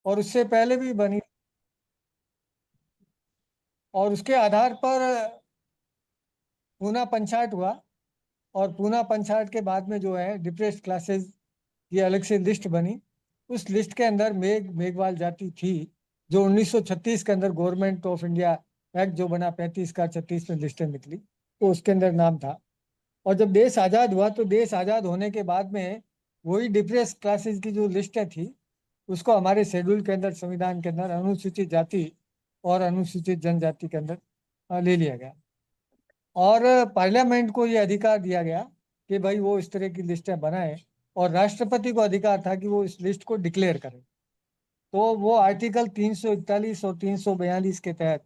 और उससे पहले भी बनी, और उसके आधार पर पूना पंचायत हुआ। और पूना पंचायत के बाद में जो है डिप्रेस्ड क्लासेस की अलग से लिस्ट बनी। उस लिस्ट के अंदर मेघवाल जाति थी, जो 1936 के अंदर गवर्नमेंट ऑफ इंडिया एक्ट जो बना 35 का 36 में लिस्टें निकली, तो उसके अंदर नाम था। और जब देश आज़ाद हुआ तो देश आज़ाद होने के बाद में वही डिप्रेस क्लासेस की जो लिस्टें थी उसको हमारे शेड्यूल के अंदर, संविधान के अंदर अनुसूचित जाति और अनुसूचित जनजाति के अंदर ले लिया गया। और पार्लियामेंट को ये अधिकार दिया गया कि भाई वो इस तरह की लिस्टें बनाए, और राष्ट्रपति को अधिकार था कि वो इस लिस्ट को डिक्लेयर करे। तो वो आर्टिकल 341 और 342 के तहत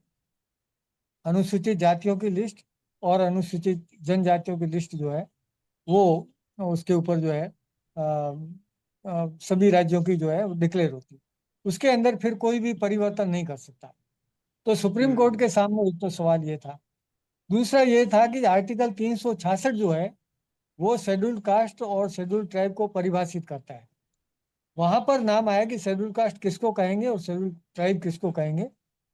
अनुसूचित जातियों की लिस्ट और अनुसूचित जनजातियों की लिस्ट जो है वो उसके ऊपर जो है सभी राज्यों की जो है वो डिक्लेयर होती है। उसके अंदर फिर कोई भी परिवर्तन नहीं कर सकता। तो सुप्रीम कोर्ट के सामने एक तो सवाल ये था। दूसरा ये था कि आर्टिकल 366 जो है वो शेड्यूल्ड कास्ट और शेड्यूल्ड ट्राइब को परिभाषित करता है। वहां पर नाम आया कि शेड्यूल कास्ट किसको कहेंगे और शेड्यूल ट्राइब किसको कहेंगे,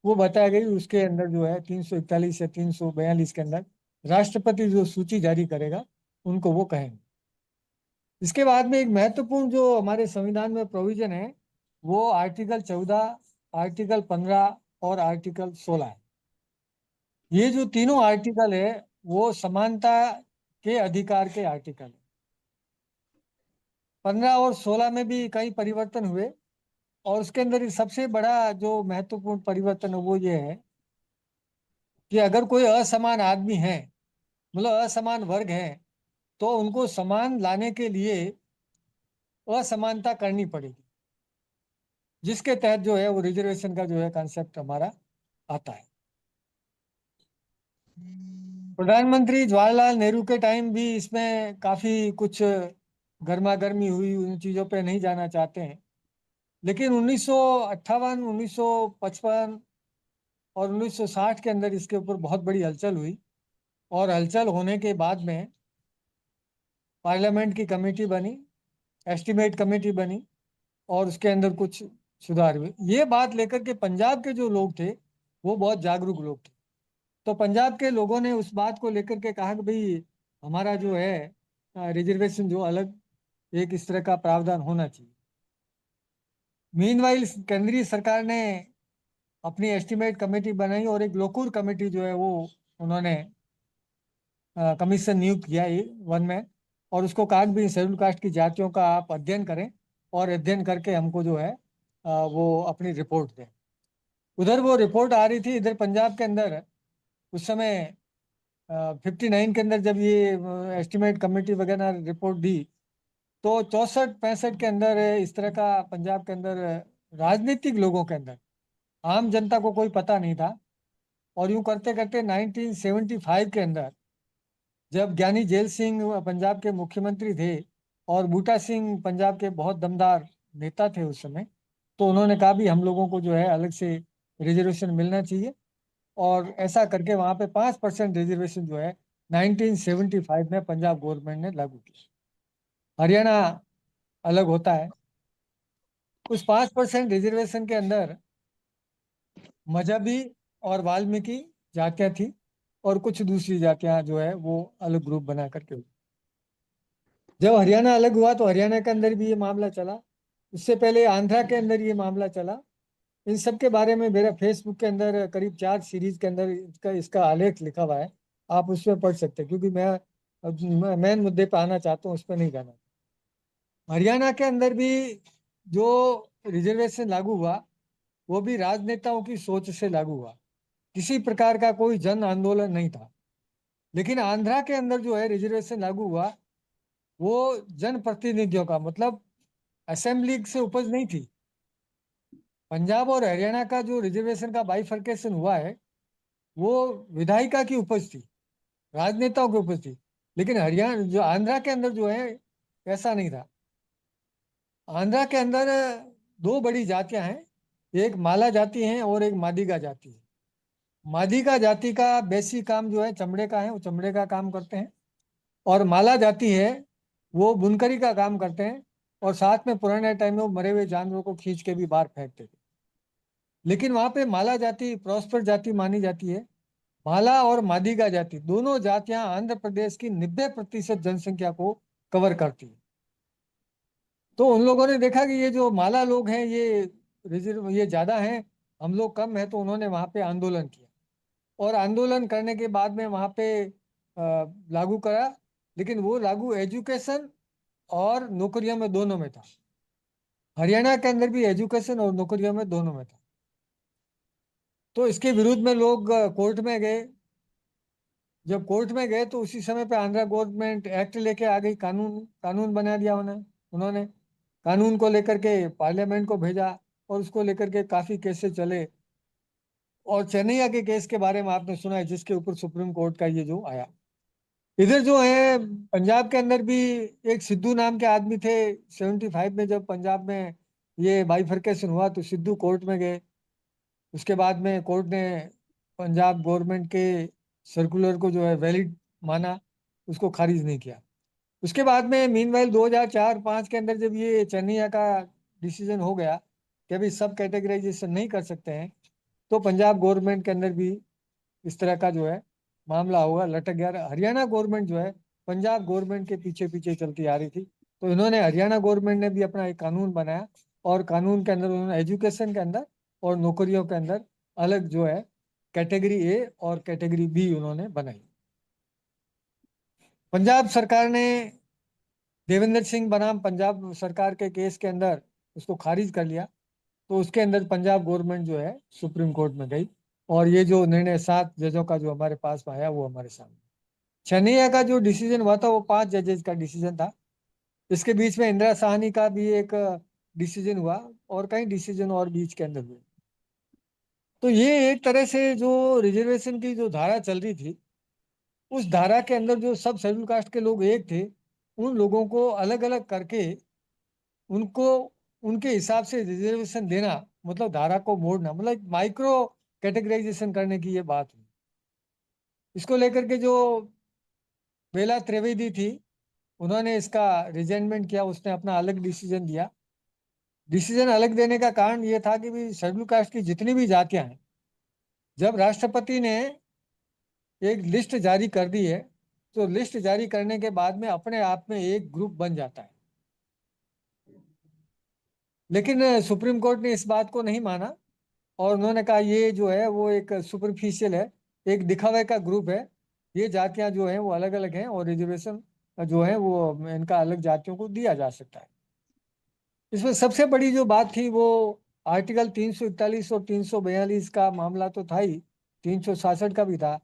वो बताया गई। उसके अंदर जो है 341 या 342 के अंदर राष्ट्रपति जो सूची जारी करेगा उनको वो कहेंगे। इसके बाद में एक महत्वपूर्ण जो हमारे संविधान में प्रोविजन है वो आर्टिकल 14, आर्टिकल 15 और आर्टिकल 16 है। ये जो तीनों आर्टिकल है वो समानता के अधिकार के आर्टिकल है। 15 और 16 में भी कई परिवर्तन हुए, और उसके अंदर सबसे बड़ा जो महत्वपूर्ण परिवर्तन है वो ये है कि अगर कोई असमान आदमी है, मतलब असमान वर्ग है, तो उनको समान लाने के लिए असमानता करनी पड़ेगी, जिसके तहत जो है वो रिजर्वेशन का जो है कॉन्सेप्ट हमारा आता है। प्रधानमंत्री जवाहरलाल नेहरू के टाइम भी इसमें काफी कुछ गर्मा गर्मी हुई, उन चीजों पे नहीं जाना चाहते हैं। लेकिन 1958, 1955 और 1960 के अंदर इसके ऊपर बहुत बड़ी हलचल हुई, और हलचल होने के बाद में पार्लियामेंट की कमेटी बनी, एस्टीमेट कमेटी बनी, और उसके अंदर कुछ सुधार हुए। ये बात लेकर के पंजाब के जो लोग थे वो बहुत जागरूक लोग थे। तो पंजाब के लोगों ने उस बात को लेकर के कहा कि भाई हमारा जो है रिजर्वेशन जो अलग एक इस तरह का प्रावधान होना चाहिए। मीनवाइल केंद्रीय सरकार ने अपनी एस्टीमेट कमेटी बनाई, और एक लोकूर कमेटी जो है वो उन्होंने कमीशन नियुक्त किया ये वन में, और उसको कहा कि शेड्यूल कास्ट की जातियों का आप अध्ययन करें, और अध्ययन करके हमको जो है वो अपनी रिपोर्ट दें। उधर वो रिपोर्ट आ रही थी, इधर पंजाब के अंदर उस समय 59 के अंदर जब ये एस्टिमेट कमेटी वगैरह रिपोर्ट दी, तो 64-65 के अंदर इस तरह का पंजाब के अंदर राजनीतिक लोगों के अंदर, आम जनता को कोई पता नहीं था। और यूं करते करते 1975 के अंदर जब ज्ञानी जेल सिंह पंजाब के मुख्यमंत्री थे, और बूटा सिंह पंजाब के बहुत दमदार नेता थे उस समय, तो उन्होंने कहा भी हम लोगों को जो है अलग से रिजर्वेशन मिलना चाहिए। और ऐसा करके वहां पे 5% रिजर्वेशन जो है 1975 में पंजाब गवर्नमेंट ने लागू किया। हरियाणा अलग होता है। उस 5% रिजर्वेशन के अंदर मजहबी और वाल्मीकि जातियां थी, और कुछ दूसरी जातियां जो है वो अलग ग्रुप बना करके हुई। जब हरियाणा अलग हुआ तो हरियाणा के अंदर भी ये मामला चला। उससे पहले आंध्रा के अंदर ये मामला चला। इन सब के बारे में मेरा फेसबुक के अंदर करीब 4 सीरीज के अंदर इसका आलेख लिखा हुआ है। आप उसमें पढ़ सकते हैं, क्योंकि मैं मेन मुद्दे पे आना चाहता हूँ, उस पर नहीं जाना। हरियाणा के अंदर भी जो रिजर्वेशन लागू हुआ वो भी राजनेताओं की सोच से लागू हुआ, किसी प्रकार का कोई जन आंदोलन नहीं था। लेकिन आंध्रा के अंदर जो है रिजर्वेशन लागू हुआ वो जनप्रतिनिधियों का, मतलब असेंबली से उपज नहीं थी। पंजाब और हरियाणा का जो रिजर्वेशन का बाइफर्केशन हुआ है वो विधायिका की उपज थी, राजनेताओं की उपज थी। लेकिन हरियाणा जो आंध्रा के अंदर जो है ऐसा नहीं था। आंध्रा के अंदर दो बड़ी जातियां हैं, एक माला जाति है और एक मादिगा जाति है। मादिगा जाति का बेसिक काम जो है चमड़े का है, वो चमड़े का काम करते हैं। और माला जाति है वो बुनकरी का काम करते हैं। और साथ में पुराने टाइम में वो मरे हुए जानवरों को खींच के भी बाहर फेंकते थे। लेकिन वहां पे माला जाति प्रॉस्पर जाति मानी जाती है। माला और मादिगा जाति दोनों जातियां आंध्र प्रदेश की 90% जनसंख्या को कवर करती है। तो उन लोगों ने देखा कि ये जो माला लोग हैं ये रिजर्व ये ज्यादा हैं, हम लोग कम हैं, तो उन्होंने वहां पे आंदोलन किया। और आंदोलन करने के बाद में वहां पे लागू करा। लेकिन वो लागू एजुकेशन और नौकरियों में दोनों में था। हरियाणा के अंदर भी एजुकेशन और नौकरियों में दोनों में था। तो इसके विरुद्ध में लोग कोर्ट में गए। जब कोर्ट में गए तो उसी समय पे आंध्र गवर्नमेंट एक्ट लेके आ गई, कानून कानून बना दिया उन्होंने कानून को लेकर के पार्लियामेंट को भेजा। और उसको लेकर के काफी केसेस चले। और चेन्नैया के केस के बारे में आपने सुना है, जिसके ऊपर सुप्रीम कोर्ट का ये जो आया। इधर जो है पंजाब के अंदर भी एक सिद्धू नाम के आदमी थे। 75 में जब पंजाब में ये बाइफरकेशन हुआ तो सिद्धू कोर्ट में गए। उसके बाद में कोर्ट ने पंजाब गवर्नमेंट के सर्कुलर को जो है वैलिड माना, उसको खारिज नहीं किया। उसके बाद में मीनवाइल 2004-5 के अंदर जब ये चेन्नैया का डिसीजन हो गया कि अभी सब कैटेगराइजेशन नहीं कर सकते हैं, तो पंजाब गवर्नमेंट के अंदर भी इस तरह का जो है मामला हुआ, लटक गया। हरियाणा गवर्नमेंट जो है पंजाब गवर्नमेंट के पीछे पीछे चलती आ रही थी। तो इन्होंने हरियाणा गवर्नमेंट ने भी अपना एक कानून बनाया। और कानून के अंदर उन्होंने एजुकेशन के अंदर और नौकरियों के अंदर अलग जो है कैटेगरी ए और कैटेगरी बी उन्होंने बनाई। पंजाब सरकार ने देवेंद्र सिंह बनाम पंजाब सरकार के केस के अंदर उसको खारिज कर लिया। तो उसके अंदर पंजाब गवर्नमेंट जो है सुप्रीम कोर्ट में गई। और ये जो निर्णय 7 जजों का जो हमारे पास में आया वो हमारे सामने। छनिया का जो डिसीजन हुआ था वो 5 जजेस का डिसीजन था। इसके बीच में इंदिरा साहनी का भी एक डिसीजन हुआ और कई डिसीजन और बीच के अंदर हुए। तो ये एक तरह से जो रिजर्वेशन की जो धारा चल रही थी, उस धारा के अंदर जो सब शेड्यूल कास्ट के लोग एक थे, उन लोगों को अलग अलग करके उनको उनके हिसाब से रिजर्वेशन देना, मतलब धारा को मोड़ना, मतलब माइक्रो कैटेगराइजेशन करने की ये बात हुई। इसको लेकर के जो बेला त्रिवेदी थी, उन्होंने इसका रिजाइनमेंट किया, उसने अपना अलग डिसीजन दिया। डिसीजन अलग देने का कारण ये था कि भी शेड्यूल कास्ट की जितनी भी जातियां हैं, जब राष्ट्रपति ने एक लिस्ट जारी कर दी है, तो लिस्ट जारी करने के बाद में अपने आप में एक ग्रुप बन जाता है। लेकिन सुप्रीम कोर्ट ने इस बात को नहीं माना। और उन्होंने कहा ये जो है वो एक सुपरफिशियल है, एक दिखावे का ग्रुप है। ये जातियां जो हैं वो अलग अलग हैं और रिजर्वेशन जो है वो इनका अलग जातियों को दिया जा सकता है। इसमें सबसे बड़ी जो बात थी वो आर्टिकल 341 और 342 का मामला तो था ही, 366 का भी था।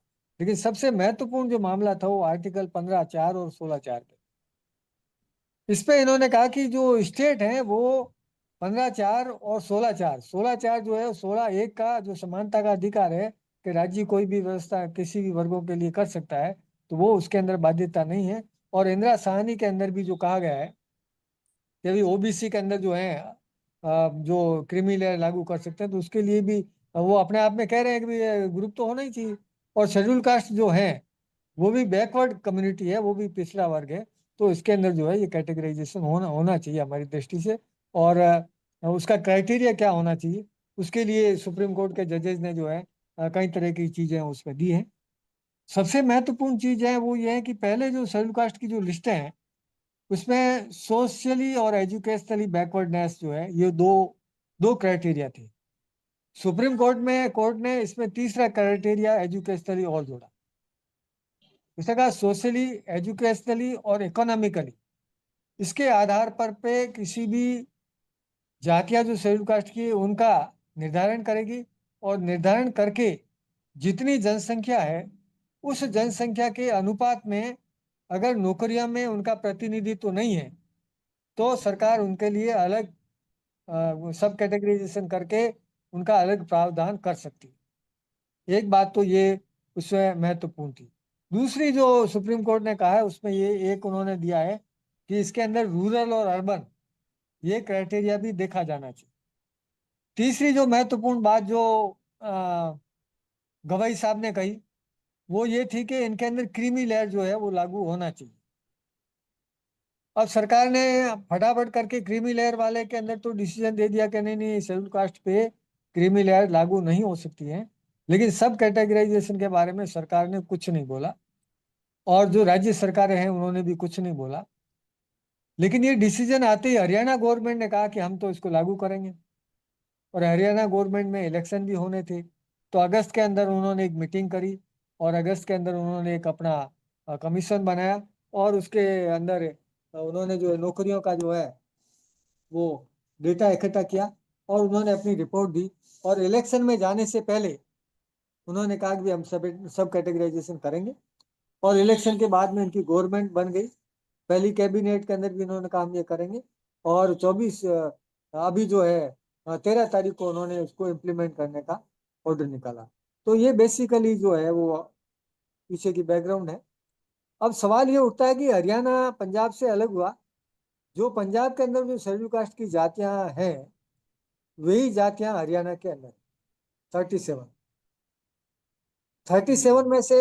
लेकिन सबसे महत्वपूर्ण जो मामला था वो आर्टिकल 15(4) और 16(4) पे। इस पे इन्होंने कहा कि जो स्टेट है वो 15(4) और 16(4), 16(4) जो है 16(1) का जो समानता का अधिकार है कि राज्य कोई भी व्यवस्था किसी भी वर्गों के लिए कर सकता है, तो वो उसके अंदर बाध्यता नहीं है। और इंदिरा साहनी के अंदर भी जो कहा गया है कि अभी ओबीसी के अंदर जो है जो क्रीमी लेयर लागू कर सकते हैं, तो उसके लिए भी वो अपने आप में कह रहे हैं कि भी ग्रुप तो होना ही चाहिए। और शेड्यूल कास्ट जो है वो भी बैकवर्ड कम्युनिटी है, वो भी पिछड़ा वर्ग है। तो इसके अंदर जो है ये कैटेगराइजेशन होना होना चाहिए हमारी दृष्टि से। और उसका क्राइटेरिया क्या होना चाहिए, उसके लिए सुप्रीम कोर्ट के जजेस ने जो है कई तरह की चीजें उसमें दी हैं। सबसे महत्वपूर्ण चीज है वो ये है कि पहले जो शेड्यूल कास्ट की जो लिस्टें हैं, उसमें सोशली और एजुकेशनली बैकवर्डनेस जो है, ये दो दो क्राइटेरिया थे। सुप्रीम कोर्ट ने इसमें तीसरा क्राइटेरिया एजुकेशनली और जोड़ा। उसने कहा सोशली, एजुकेशनली और इकोनॉमिकली, इसके आधार पर पे किसी भी जातियां जो शेड्यूल कास्ट की है, उनका निर्धारण करेगी। और निर्धारण करके जितनी जनसंख्या है उस जनसंख्या के अनुपात में अगर नौकरियों में उनका प्रतिनिधित्व नहीं है, तो सरकार उनके लिए अलग सब कैटेगराइजेशन करके उनका अलग प्रावधान कर सकती है। एक बात तो ये उसमें महत्वपूर्ण थी। दूसरी जो सुप्रीम कोर्ट ने कहा है उसमें ये एक उन्होंने दिया है कि इसके अंदर रूरल और अर्बन ये क्राइटेरिया भी देखा जाना चाहिए। तीसरी जो महत्वपूर्ण बात जो अ, गवाई साहब ने कही वो ये थी कि इनके अंदर क्रीमी लेयर जो है वो लागू होना चाहिए। अब सरकार ने फटाफट करके क्रीमी लेयर वाले के अंदर तो डिसीजन दे दिया कि नहीं नहीं शेड्यूल कास्ट पे क्रीमी लेयर लागू नहीं हो सकती है, लेकिन सब कैटेगराइजेशन के बारे में सरकार ने कुछ नहीं बोला, और जो राज्य सरकारें हैं उन्होंने भी कुछ नहीं बोला। लेकिन ये डिसीजन आते ही हरियाणा गवर्नमेंट ने कहा कि हम तो इसको लागू करेंगे, और हरियाणा गवर्नमेंट में इलेक्शन भी होने थे, तो अगस्त के अंदर उन्होंने एक मीटिंग करी, और अगस्त के अंदर उन्होंने एक अपना कमीशन बनाया, और उसके अंदर उन्होंने जो नौकरियों का जो है वो डेटा इकट्ठा किया, और उन्होंने अपनी रिपोर्ट दी, और इलेक्शन में जाने से पहले उन्होंने कहा कि हम सब कैटेगराइजेशन करेंगे, और इलेक्शन के बाद में इनकी गवर्नमेंट बन गई। पहली कैबिनेट के अंदर भी इन्होंने कहा हम ये करेंगे, और 24 अभी जो है 13 तारीख को उन्होंने उसको इम्प्लीमेंट करने का ऑर्डर निकाला। तो ये बेसिकली जो है वो पीछे की बैकग्राउंड है। अब सवाल ये उठता है कि हरियाणा पंजाब से अलग हुआ, जो पंजाब के अंदर जो शेड्यूल कास्ट की जातियां हैं वही जातियां हरियाणा के अंदर 37 में से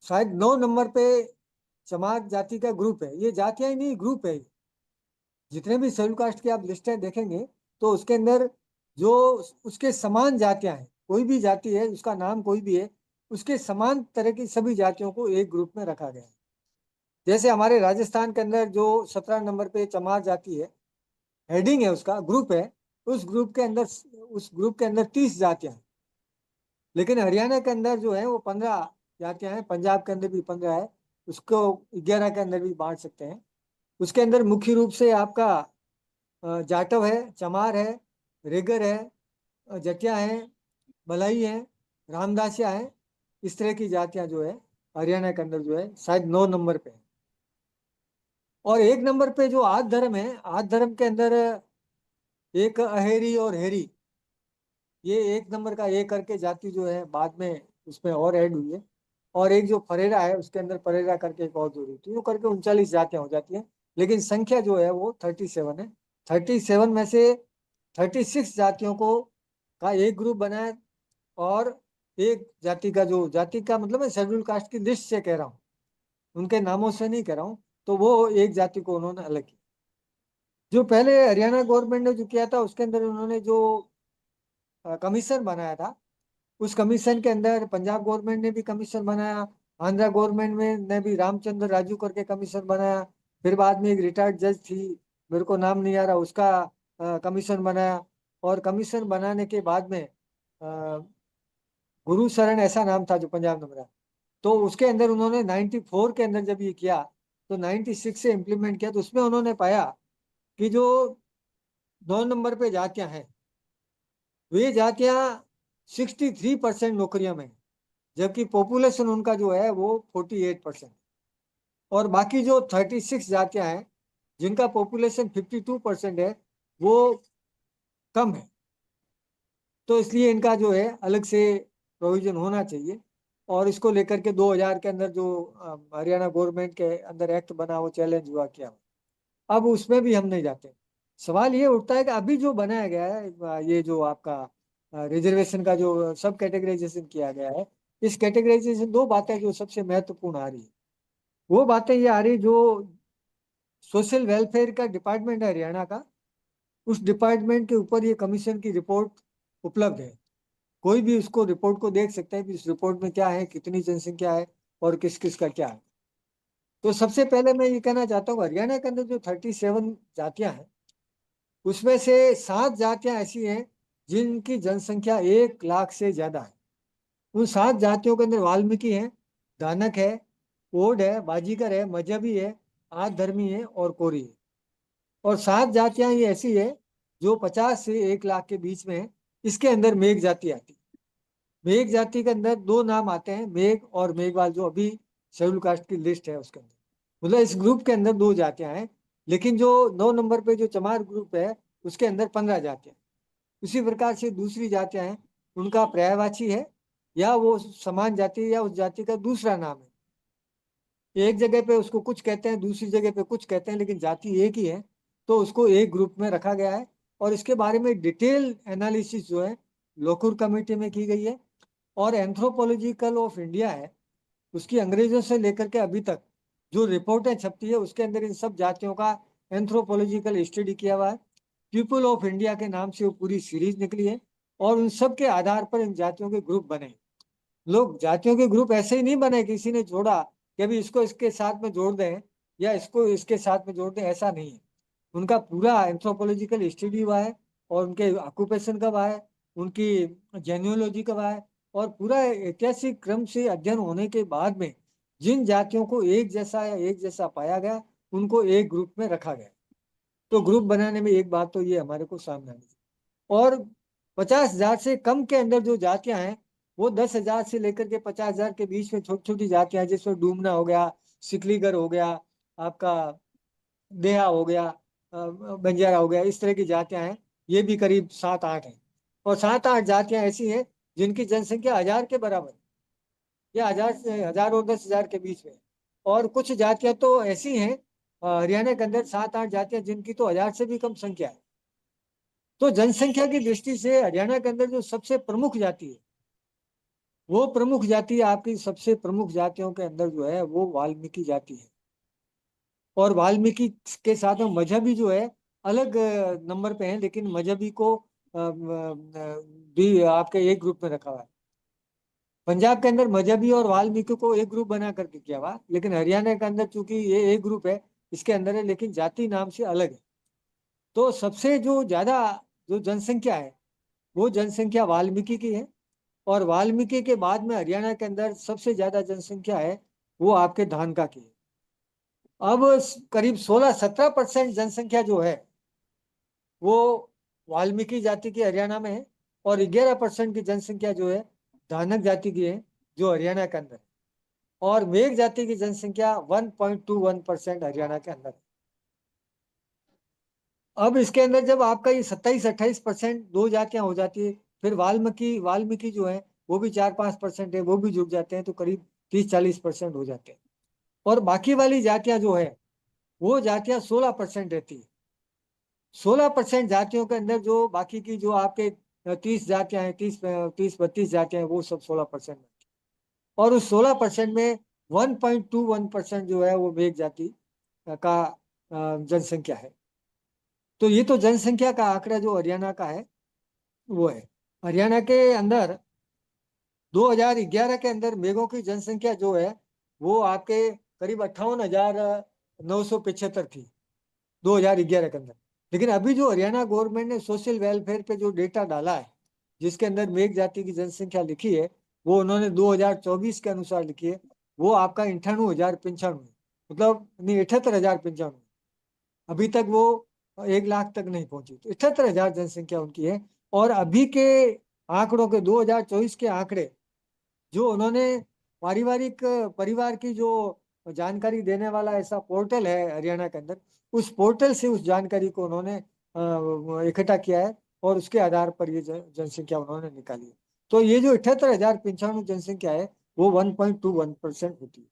शायद 9 नंबर पे चमार जाति का ग्रुप है। ये जातियां ही नहीं, ग्रुप है। जितने भी शेड्यूल कास्ट की आप लिस्टें देखेंगे तो उसके अंदर जो उसके समान जातियां हैं, कोई भी जाति है उसका नाम कोई भी है, उसके समान तरह की सभी जातियों को एक ग्रुप में रखा गया है। जैसे हमारे राजस्थान के अंदर जो 17 नंबर पे चमार जाति है, हेडिंग है उसका, ग्रुप है, उस ग्रुप के अंदर 30 जातियां हैं। लेकिन हरियाणा के अंदर जो है वो 15 जातियां हैं, पंजाब के अंदर भी 15 है, उसको 11 के अंदर भी बांट सकते हैं। उसके अंदर मुख्य रूप से आपका जाटव है, चमार है, रेगर है, जटिया है, मलाई है, रामदासिया है। इस तरह की जातियां जो है हरियाणा के अंदर जो है शायद 9 नंबर पे है। और 1 नंबर पे जो आद धर्म है, आद धर्म के अंदर एक अहेरी और हेरी, ये 1 नंबर का ए करके जाति जो है बाद में उसमें और ऐड हुई है। और एक जो फरेरा है उसके अंदर परेरा करके एक और जोड़ी, तो यूँ करके 39 जातियां हो जाती हैं। लेकिन संख्या जो है वो 37 है। 37 में से 36 जातियों को का एक ग्रुप बनाया, और एक जाति का, जो जाति का मतलब है शेड्यूल कास्ट की लिस्ट से कह रहा हूँ, उनके नामों से नहीं कह रहा हूँ, तो वो एक जाति को उन्होंने अलग किया। जो पहले हरियाणा गवर्नमेंट ने जो किया था उसके अंदर उन्होंने जो कमीशन बनाया था, उस कमीशन के अंदर पंजाब गवर्नमेंट ने भी कमीशन बनाया, आंध्र गवर्नमेंट में ने भी रामचंद्र राजू करके कमीशन बनाया, फिर बाद में एक रिटायर्ड जज थी, मेरे को नाम नहीं आ रहा, उसका कमीशन बनाया। और कमीशन बनाने के बाद में गुरु शरण ऐसा नाम था जो पंजाब नंबर, तो उसके अंदर उन्होंने 94 के अंदर जब ये किया तो 96 से इम्प्लीमेंट किया, तो उसमें उन्होंने पाया कि जो 9 नंबर पे जातियां हैं वे जातियां 63% नौकरियों में, जबकि पॉपुलेशन उनका जो है वो 48%। और बाकी जो 36 जातियां हैं जिनका पॉपुलेशन 52% है वो कम है। तो इसलिए इनका जो है अलग से प्रोविजन होना चाहिए, और इसको लेकर के 2000 के अंदर जो हरियाणा गवर्नमेंट के अंदर एक्ट बना वो चैलेंज हुआ किया। अब उसमें भी हम नहीं जाते। सवाल ये उठता है कि अभी जो बनाया गया है, ये जो आपका रिजर्वेशन का जो सब कैटेगराइजेशन किया गया है, इस कैटेगराइजेशन दो बातें जो सबसे महत्वपूर्ण आ रही है, वो बातें ये आ रही जो सोशल वेलफेयर का डिपार्टमेंट है हरियाणा का, उस डिपार्टमेंट के ऊपर ये कमीशन की रिपोर्ट उपलब्ध है। कोई भी उसको रिपोर्ट को देख सकता है कि इस रिपोर्ट में क्या है, कितनी जनसंख्या है और किस किस का क्या है। तो सबसे पहले मैं ये कहना चाहता हूँ हरियाणा के अंदर जो 37 जातियां हैं उसमें से 7 जातियां ऐसी हैं जिनकी जनसंख्या 1 लाख से ज्यादा है। उन 7 जातियों के अंदर वाल्मीकि है, दानक है, ओड है, बाजीगर है, मजहबी है, आद धर्मी है और कोरी है। और 7 जातियां ये ऐसी है जो 50 से 1 लाख के बीच में है। इसके अंदर मेघ जाति आती है। मेघ जाति के अंदर 2 नाम आते हैं, मेघ और मेघवाल, जो अभी शेड्यूल कास्ट की लिस्ट है उसके अंदर, मतलब इस ग्रुप के अंदर 2 जातियां हैं। लेकिन जो 9 नंबर पे जो चमार ग्रुप है उसके अंदर 15 जातियां। उसी प्रकार से दूसरी जातियां हैं, उनका पर्यायवाची है, या वो समान जाति है या उस जाति का दूसरा नाम है। एक जगह पे उसको कुछ कहते हैं, दूसरी जगह पे कुछ कहते हैं, लेकिन जाति एक ही है, तो उसको एक ग्रुप में रखा गया है। और इसके बारे में डिटेल एनालिसिस जो है लोकुर कमेटी में की गई है। और एंथ्रोपोलॉजिकल ऑफ इंडिया है, उसकी अंग्रेजों से लेकर के अभी तक जो रिपोर्टें छपती है उसके अंदर इन सब जातियों का एंथ्रोपोलॉजिकल स्टडी किया हुआ है। पीपल ऑफ इंडिया के नाम से वो पूरी सीरीज निकली है और उन सब के आधार पर इन जातियों के ग्रुप बने। लोग जातियों के ग्रुप ऐसे ही नहीं बने, किसी ने जोड़ा कि अभी इसको इसके साथ में जोड़ दें या इसको इसके साथ में जोड़ दें, ऐसा नहीं है। उनका पूरा एंथ्रोपोलॉजिकल स्टडी हुआ है और उनके ऑक्यूपेशन कब आए, उनकी जेन्युलॉजी कब आए, और पूरा ऐतिहासिक क्रम से अध्ययन होने के बाद में जिन जातियों को एक जैसा या एक जैसा पाया गया उनको एक ग्रुप में रखा गया। तो ग्रुप बनाने में एक बात तो ये हमारे को सामने आनी चाहिए। और 50,000 से कम के अंदर जो जातियां हैं वो 10,000 से लेकर के 50,000 के बीच में छोटी छोटी जातियां, जिसमें डूमना हो गया, सिकलीगर हो गया, आपका देहा हो गया, बंजारा हो गया, इस तरह की जातियां हैं। ये भी करीब 7-8 हैं। और 7-8 जातियां ऐसी हैं जिनकी जनसंख्या 1,000 के बराबर, या 1,000 से 1,000 और 10,000 के बीच में। और कुछ जातियां तो ऐसी हैं हरियाणा के अंदर 7-8 जातियां जिनकी तो 1,000 से भी कम संख्या है। तो जनसंख्या की दृष्टि से हरियाणा के अंदर जो सबसे प्रमुख जाति है, वो प्रमुख जाति आपकी सबसे प्रमुख जातियों के अंदर जो है वो वाल्मीकि जाति है। और वाल्मीकि के साथ में मजहबी जो है अलग नंबर पे है, लेकिन मजहबी को भी आपके एक ग्रुप में रखा हुआ है। पंजाब के अंदर मजहबी और वाल्मीकि को एक ग्रुप बना करके किया हुआ, लेकिन हरियाणा के अंदर चूंकि ये एक ग्रुप है इसके अंदर है, लेकिन जाति नाम से अलग है। तो सबसे जो ज्यादा जो जनसंख्या है वो जनसंख्या वाल्मीकि की है। और वाल्मीकि के बाद में हरियाणा के अंदर सबसे ज्यादा जनसंख्या है वो आपके धानका की है। अब करीब 16-17% जनसंख्या जो है वो वाल्मीकि जाति की हरियाणा में है, और 11% की जनसंख्या जो है धानक जाति की है जो हरियाणा के अंदर है। और मेघ जाति की जनसंख्या 1.21% हरियाणा के अंदर है। अब इसके अंदर जब आपका ये 27-28% दो जातियां हो जाती है, फिर वाल्मीकि वाल्मीकि जो है वो भी 4-5% है, वो भी जुड़ जाते हैं, तो करीब 30-40% हो जाते हैं। और बाकी वाली जातियां जो है वो जातियां 16% रहती है। 16% जातियों के अंदर जो बाकी की जो आपके 30 जातियां हैं, 30-32 जातियां हैं, वो सब 16%। और उस 16% में 1.21% जो है वो मेघ जाति का जनसंख्या है। तो ये तो जनसंख्या का आंकड़ा जो हरियाणा का है वो है। हरियाणा के अंदर 2011 के अंदर मेघों की जनसंख्या जो है वो आपके करीब 58,975 थी 2011 के अंदर। लेकिन अभी जो हरियाणा गवर्नमेंट ने सोशल वेलफेयर पे जो डेटा डाला है जिसके अंदर मेघ जाति की जनसंख्या लिखी है, वो उन्होंने 2024 के अनुसार लिखी है। वो आपका 98,095, मतलब नहीं 78,095। अभी तक वो 1 लाख तक नहीं पहुंची, तो 78,000 जनसंख्या उनकी है। और अभी के आंकड़ों के 2024 के आंकड़े जो उन्होंने पारिवारिक परिवार की जो जानकारी देने वाला ऐसा पोर्टल है हरियाणा के अंदर, उस पोर्टल से उस जानकारी को उन्होंने इकट्ठा किया है और उसके आधार पर ये जनसंख्या उन्होंने निकाली है। तो ये जो 78,095 जनसंख्या है वो 1.21% होती है।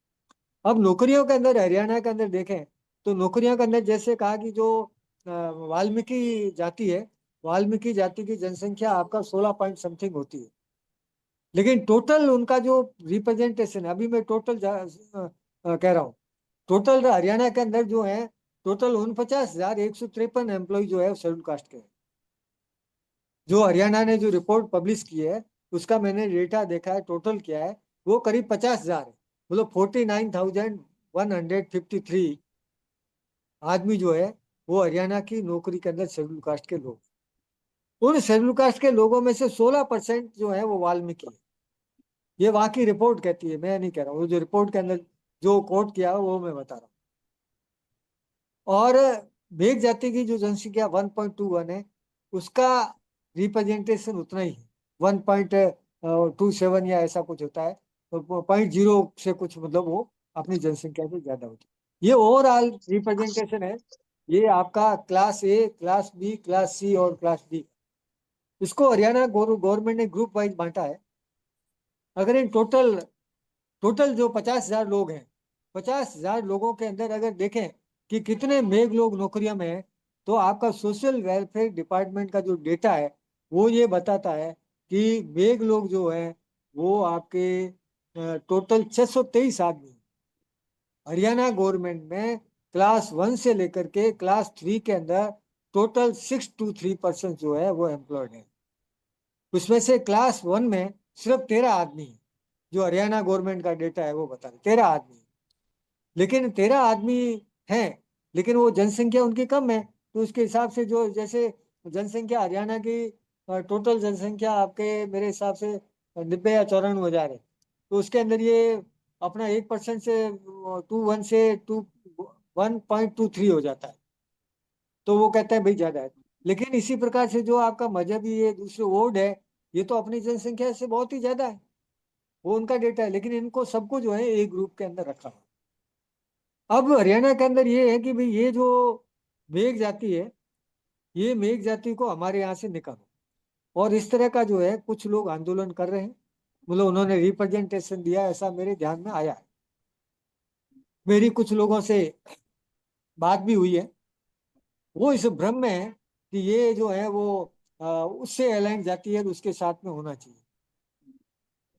अब नौकरियों के अंदर हरियाणा के अंदर देखें तो नौकरियों के अंदर जैसे कहा कि जो वाल्मीकि जाति है, वाल्मीकि जाति की जनसंख्या आपका 16 पॉइंट समथिंग होती है। लेकिन टोटल उनका जो रिप्रेजेंटेशन है, अभी मैं टोटल कह रहा हूँ, टोटल हरियाणा के अंदर जो है टोटल 49,153 एम्प्लॉय जो है शेड्यूल कास्ट के हैं। जो हरियाणा ने जो रिपोर्ट पब्लिश की है उसका मैंने डेटा देखा है, टोटल किया है, वो करीब 50,000 है। मतलब 49,153 आदमी जो है वो हरियाणा की नौकरी के अंदर शेड्यूल कास्ट के लोग। उन शेड्यूल कास्ट के लोगों में से 16% जो है वो वाल्मीकि है। ये वहां की रिपोर्ट कहती है, मैं नहीं कह रहा हूँ, जो रिपोर्ट के अंदर जो कोट किया वो मैं बता रहा हूँ। और मेघ जाति की जो जनसंख्या 1.21 है उसका रिप्रेजेंटेशन उतना ही है, 1.27 या ऐसा कुछ होता है, तो 0.0 से कुछ, मतलब वो अपनी जनसंख्या से ज्यादा होती है। ये ओवरऑल रिप्रेजेंटेशन है। ये आपका class A, class B, class C और क्लास डी। इसको हरियाणा गवर्नमेंट ने ग्रुप वाइज बांटा है। अगर इन टोटल टोटल जो 50,000 लोग हैं, 50,000 लोगों के अंदर अगर देखें कि कितने मेघ लोग नौकरियों में हैं, तो आपका सोशल वेलफेयर डिपार्टमेंट का जो डेटा है वो ये बताता है कि मेघ लोग जो है वो आपके टोटल 623 आदमी हैं। हरियाणा गवर्नमेंट में क्लास 1 से लेकर के क्लास 3 के अंदर टोटल 6 to 3% जो है वो एम्प्लॉयड है। उसमें से क्लास 1 में सिर्फ 13 आदमी है, जो हरियाणा गवर्नमेंट का डेटा है वो बता रहे 13 आदमी है। लेकिन 13 आदमी हैं, लेकिन वो जनसंख्या उनकी कम है, तो उसके हिसाब से जो जैसे जनसंख्या हरियाणा की टोटल जनसंख्या आपके मेरे हिसाब से 90 या 94 हजार है, तो उसके अंदर ये अपना 1% से 2 1 से 1.23 हो जाता है, तो वो कहते हैं भाई ज्यादा है। लेकिन इसी प्रकार से जो आपका मजहबी ये दूसरे वोट है, ये तो अपनी जनसंख्या से बहुत ही ज्यादा है, वो उनका डेटा है, लेकिन इनको सबको जो है एक ग्रुप के अंदर रखा हुआ। अब हरियाणा के अंदर ये है कि भाई ये जो मेघ जाति है, ये मेघ जाति को हमारे यहाँ से निकालो, और इस तरह का जो है कुछ लोग आंदोलन कर रहे हैं, मतलब उन्होंने रिप्रेजेंटेशन दिया, ऐसा मेरे ध्यान में आया है। मेरी कुछ लोगों से बात भी हुई है, वो इस भ्रम में है कि ये जो है वो उससे अलाइन जाती है, उसके साथ में होना चाहिए।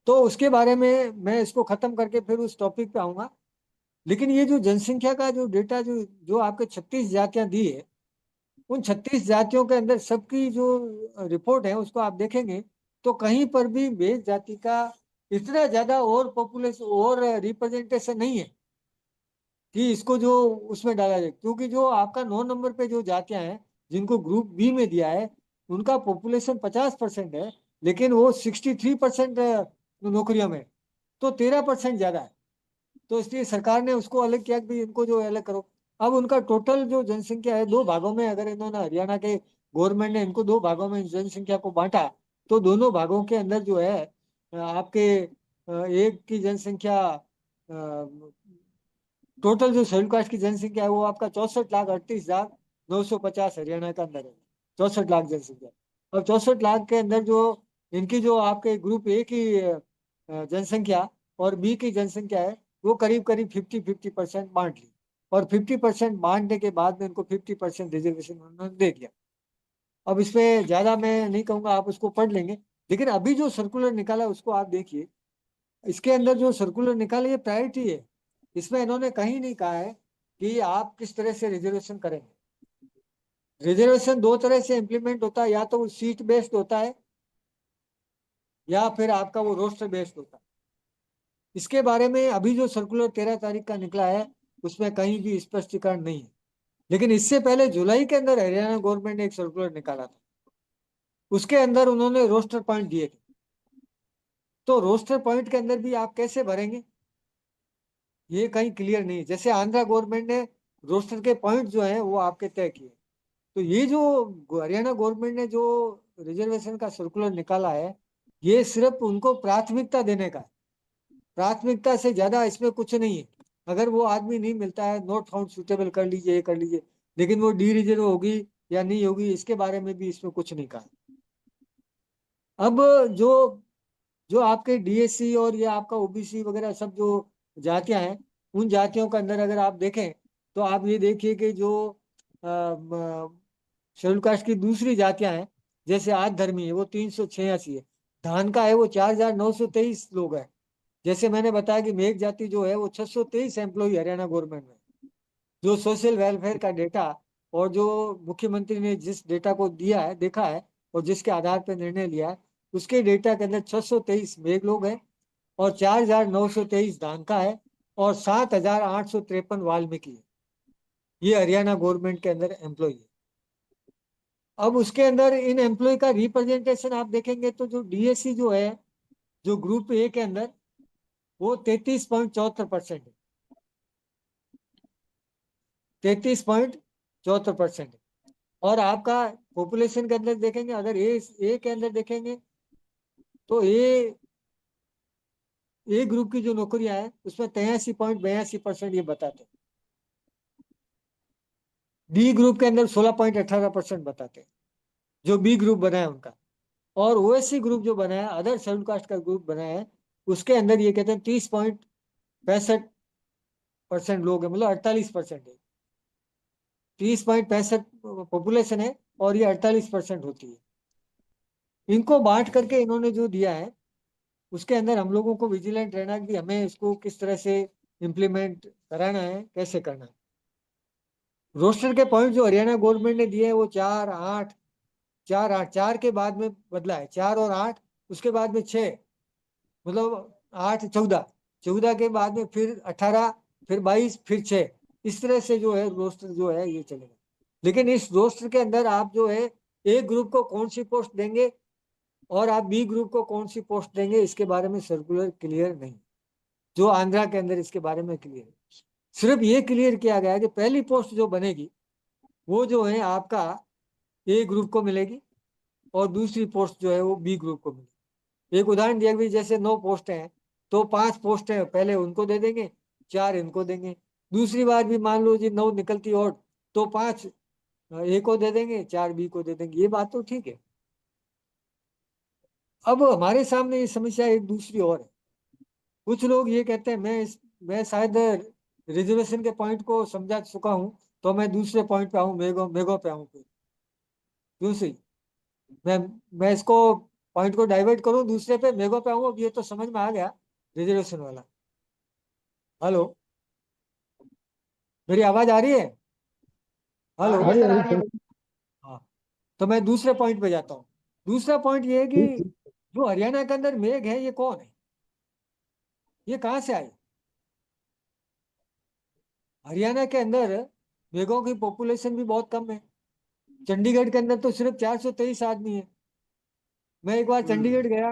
तो उसके बारे में मैं इसको खत्म करके फिर उस टॉपिक पे आऊंगा। लेकिन ये जो जनसंख्या का जो डेटा जो जो आपके 36 जातियां दी है, उन 36 जातियों के अंदर सबकी जो रिपोर्ट है उसको आप देखेंगे, तो कहीं पर भी मेष जाति का इतना ज्यादा और पॉपुलेशन और रिप्रेजेंटेशन नहीं है कि इसको जो उसमें डाला जाए, क्योंकि जो आपका 9 नंबर पे जो जातियां हैं जिनको ग्रुप बी में दिया है, उनका पॉपुलेशन 50% है, लेकिन वो 63% नौकरियों में, तो 13% ज्यादा है। तो इसलिए सरकार ने उसको अलग किया कि भाई इनको जो अलग करो। अब उनका टोटल जो जनसंख्या है दो भागों में, अगर इन्होंने हरियाणा के गवर्नमेंट ने इनको दो भागों में जनसंख्या को बांटा, तो दोनों भागों के अंदर जो है आपके एक की जनसंख्या टोटल जो शेड्यूल कास्ट की जनसंख्या है वो आपका 64,38,950 हरियाणा के अंदर है, 64 लाख जनसंख्या। और 64 लाख के अंदर जो इनकी जो आपके ग्रुप ए की जनसंख्या और बी की जनसंख्या है, वो करीब करीब 50-50% बांट ली, और 50% बांटने के बाद में इनको 50% रिजर्वेशन उन्होंने दे दिया। अब इसमें ज्यादा मैं नहीं कहूंगा, आप उसको पढ़ लेंगे। लेकिन अभी जो सर्कुलर निकाला उसको आप देखिए, इसके अंदर जो सर्कुलर निकाले ये प्रायोरिटी है। इसमें इन्होंने कहीं नहीं कहा है कि आप किस तरह से रिजर्वेशन करेंगे। रिजर्वेशन दो तरह से इम्प्लीमेंट होता है, या तो वो सीट बेस्ड होता है या फिर आपका वो रोस्टर बेस्ड होता है। इसके बारे में अभी जो सर्कुलर 13 तारीख का निकला है उसमें कहीं भी स्पष्टीकरण नहीं है। लेकिन इससे पहले जुलाई के अंदर हरियाणा गवर्नमेंट ने एक सर्कुलर निकाला था, उसके अंदर उन्होंने रोस्टर पॉइंट दिए थे। तो रोस्टर पॉइंट के अंदर भी आप कैसे भरेंगे, ये कहीं क्लियर नहीं है। जैसे आंध्रा गवर्नमेंट ने रोस्टर के पॉइंट जो है वो आपके तय किए, तो ये जो हरियाणा गवर्नमेंट ने जो रिजर्वेशन का सर्कुलर निकाला है, ये सिर्फ उनको प्राथमिकता देने का है। प्राथमिकता से ज्यादा इसमें कुछ नहीं है। अगर वो आदमी नहीं मिलता है, नॉट फाउंड सुटेबल कर लीजिए, ये कर लीजिए, लेकिन वो डी रिजर्व होगी या नहीं होगी इसके बारे में भी इसमें कुछ नहीं कहा। अब जो जो आपके डीएससी और ये आपका ओबीसी वगैरह सब जो जातियां हैं, उन जातियों के अंदर अगर आप देखें, तो आप ये देखिए कि जो शेड्यूल कास्ट की दूसरी जातियां हैं, जैसे आज धर्मी है वो 386 है, धान का है वो 4,923 लोग हैं। जैसे मैंने बताया कि मेघ जाति जो है वो 623 एम्प्लॉई हरियाणा गवर्नमेंट में। जो सोशल वेलफेयर का डेटा और जो मुख्यमंत्री ने जिस डेटा को दिया है देखा है और जिसके आधार पर निर्णय लिया है, उसके डेटा के अंदर 623 मेघ लोग हैं, और 4,923 धान का है, और 7,853 वाल्मीकि है। ये हरियाणा गवर्नमेंट के अंदर एम्प्लॉई है। अब उसके अंदर इन एम्प्लॉय का रिप्रेजेंटेशन आप देखेंगे, तो जो डीएससी जो है, जो ग्रुप ए के अंदर, वो 33.74% है, 33.74% है। और आपका पॉपुलेशन के अंदर देखेंगे, अगर ए के अंदर देखेंगे, तो ए ग्रुप की जो नौकरियां हैं उसमें 83.82% ये बताते हैं। बी ग्रुप के अंदर 16.18% बताते हैं, जो बी ग्रुप बना है उनका। और ओएससी ग्रुप जो बना है, अदर शेड्यूल कास्ट का ग्रुप बना है, उसके अंदर ये कहते हैं 30.65% लोग हैं, मतलब 48% है। 30.65 पॉपुलेशन है और ये 48% होती है। इनको बांट करके इन्होंने जो दिया है, उसके अंदर हम लोगों को विजिलेंट रहना कि हमें इसको किस तरह से इम्प्लीमेंट कराना है, कैसे करना है। रोस्टर के पॉइंट जो हरियाणा गवर्नमेंट ने दिए हैं वो 4, 8, 4, 8, 4 के बाद में बदला है, 4 और 8, उसके बाद में 6, मतलब 8, 14, 14 के बाद में फिर 18, फिर 22, फिर 6, इस तरह से जो है रोस्टर जो है ये चलेगा। लेकिन इस रोस्टर के अंदर आप जो है ए ग्रुप को कौन सी पोस्ट देंगे और आप बी ग्रुप को कौन सी पोस्ट देंगे, इसके बारे में सर्कुलर क्लियर नहीं, जो आंध्रा के अंदर इसके बारे में क्लियर है। सिर्फ ये क्लियर किया गया है कि पहली पोस्ट जो बनेगी वो जो है आपका ए ग्रुप को मिलेगी और दूसरी पोस्ट जो है वो बी ग्रुप को मिलेगी। एक उदाहरण दिया भी, जैसे 9 पोस्टें हैं तो 5 पोस्टें पहले उनको दे देंगे, 4 इनको देंगे। दूसरी बार भी मान लो जी 9 निकलती और तो 5 ए को दे देंगे, 4 बी को दे देंगे, ये बात तो ठीक है। अब हमारे सामने ये समस्या एक दूसरी और है। कुछ लोग ये कहते हैं मैं शायद रिजर्वेशन के पॉइंट को समझा चुका हूं, तो मैं दूसरे पॉइंट पे आऊं, मेगो मेगो पे आऊं। क्यों सही, मैं मैं इसको पॉइंट को डाइवर्ट करूं दूसरे पे, मेगो पे आऊं। अब ये तो समझ में आ गया रिजर्वेशन वाला। हेलो, मेरी आवाज आ रही है? हेलो। हाँ सर, आ रही है। हाँ, तो मैं दूसरे पॉइंट पे जाता हूँ। दूसरा पॉइंट ये है कि जो हरियाणा के अंदर मेघ है ये कौन है, ये कहाँ से आए? हरियाणा के अंदर मेघों की पॉपुलेशन भी बहुत कम है। चंडीगढ़ के अंदर तो सिर्फ 423 आदमी है। मैं एक बार चंडीगढ़ गया,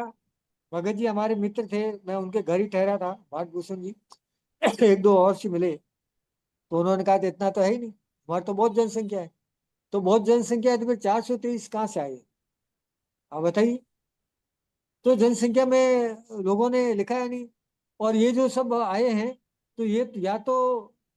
भगत जी हमारे मित्र थे, मैं उनके घर ही ठहरा था, भाट भूषण जी। एक दो और से मिले, तो उन्होंने कहा था इतना तो है ही नहीं, हमारे तो बहुत जनसंख्या है। तो बहुत जनसंख्या है तो फिर 423 कहाँ से आई? आप बताइए। तो जनसंख्या में लोगों ने लिखा है नहीं। और ये जो सब आए हैं तो ये या तो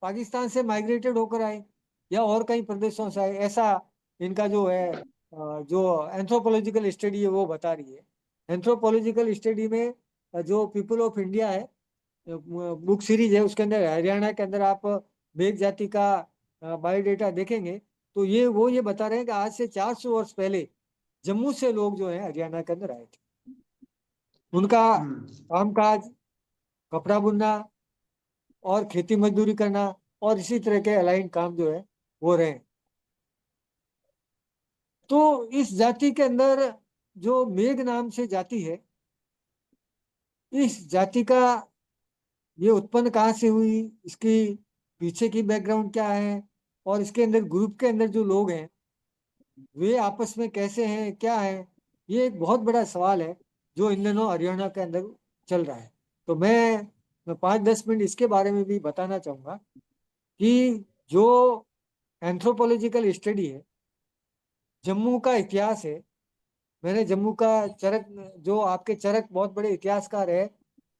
पाकिस्तान से माइग्रेटेड होकर आए या और कई प्रदेशों से आए, ऐसा इनका जो है जो एंथ्रोपोलॉजिकल स्टडी है वो बता रही है। एंथ्रोपोलॉजिकल स्टडी में जो पीपल ऑफ इंडिया है, बुक सीरीज है, उसके अंदर हरियाणा के अंदर आप मेघ जाति का बायोडेटा देखेंगे तो ये बता रहे हैं कि आज से 400 वर्ष पहले जम्मू से लोग जो है हरियाणा के अंदर आए थे। उनका कामकाज कपड़ा बुनना और खेती मजदूरी करना और इसी तरह के अलाइन काम जो है वो रहे। तो इस जाति के अंदर जो मेघ नाम से जाति है, इस जाति का ये उत्पन्न कहाँ से हुई, इसकी पीछे की बैकग्राउंड क्या है, और इसके अंदर ग्रुप के अंदर जो लोग हैं वे आपस में कैसे हैं, क्या है, ये एक बहुत बड़ा सवाल है जो इन दिनों हरियाणा के अंदर चल रहा है। तो मैं 5-10 मिनट इसके बारे में भी बताना चाहूंगा कि जो एंथ्रोपोलॉजिकल स्टडी है, जम्मू का इतिहास है। मैंने जम्मू का चरक, जो आपके चरक बहुत बड़े इतिहासकार है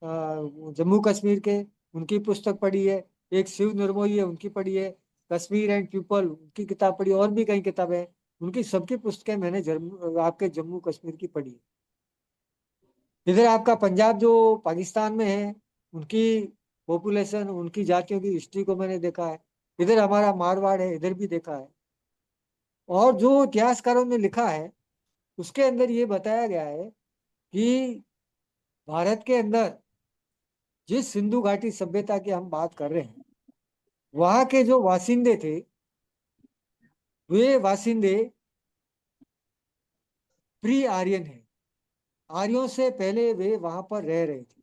जम्मू कश्मीर के, उनकी पुस्तक पढ़ी है। एक शिव निर्मोही है, उनकी पढ़ी है। कश्मीर एंड पीपल, उनकी किताब पढ़ी, और भी कई किताबें हैं, उनकी सबकी पुस्तकें मैंने आपके जम्मू कश्मीर की पढ़ी। इधर आपका पंजाब जो पाकिस्तान में है, उनकी पॉपुलेशन, उनकी जातियों की हिस्ट्री को मैंने देखा है। इधर हमारा मारवाड़ है, इधर भी देखा है। और जो इतिहासकारों ने लिखा है उसके अंदर ये बताया गया है कि भारत के अंदर जिस सिंधु घाटी सभ्यता की हम बात कर रहे हैं, वहां के जो वासिंदे थे, वे वासिंदे प्री आर्यन है। आर्यों से पहले वे वहां पर रह रहे थे,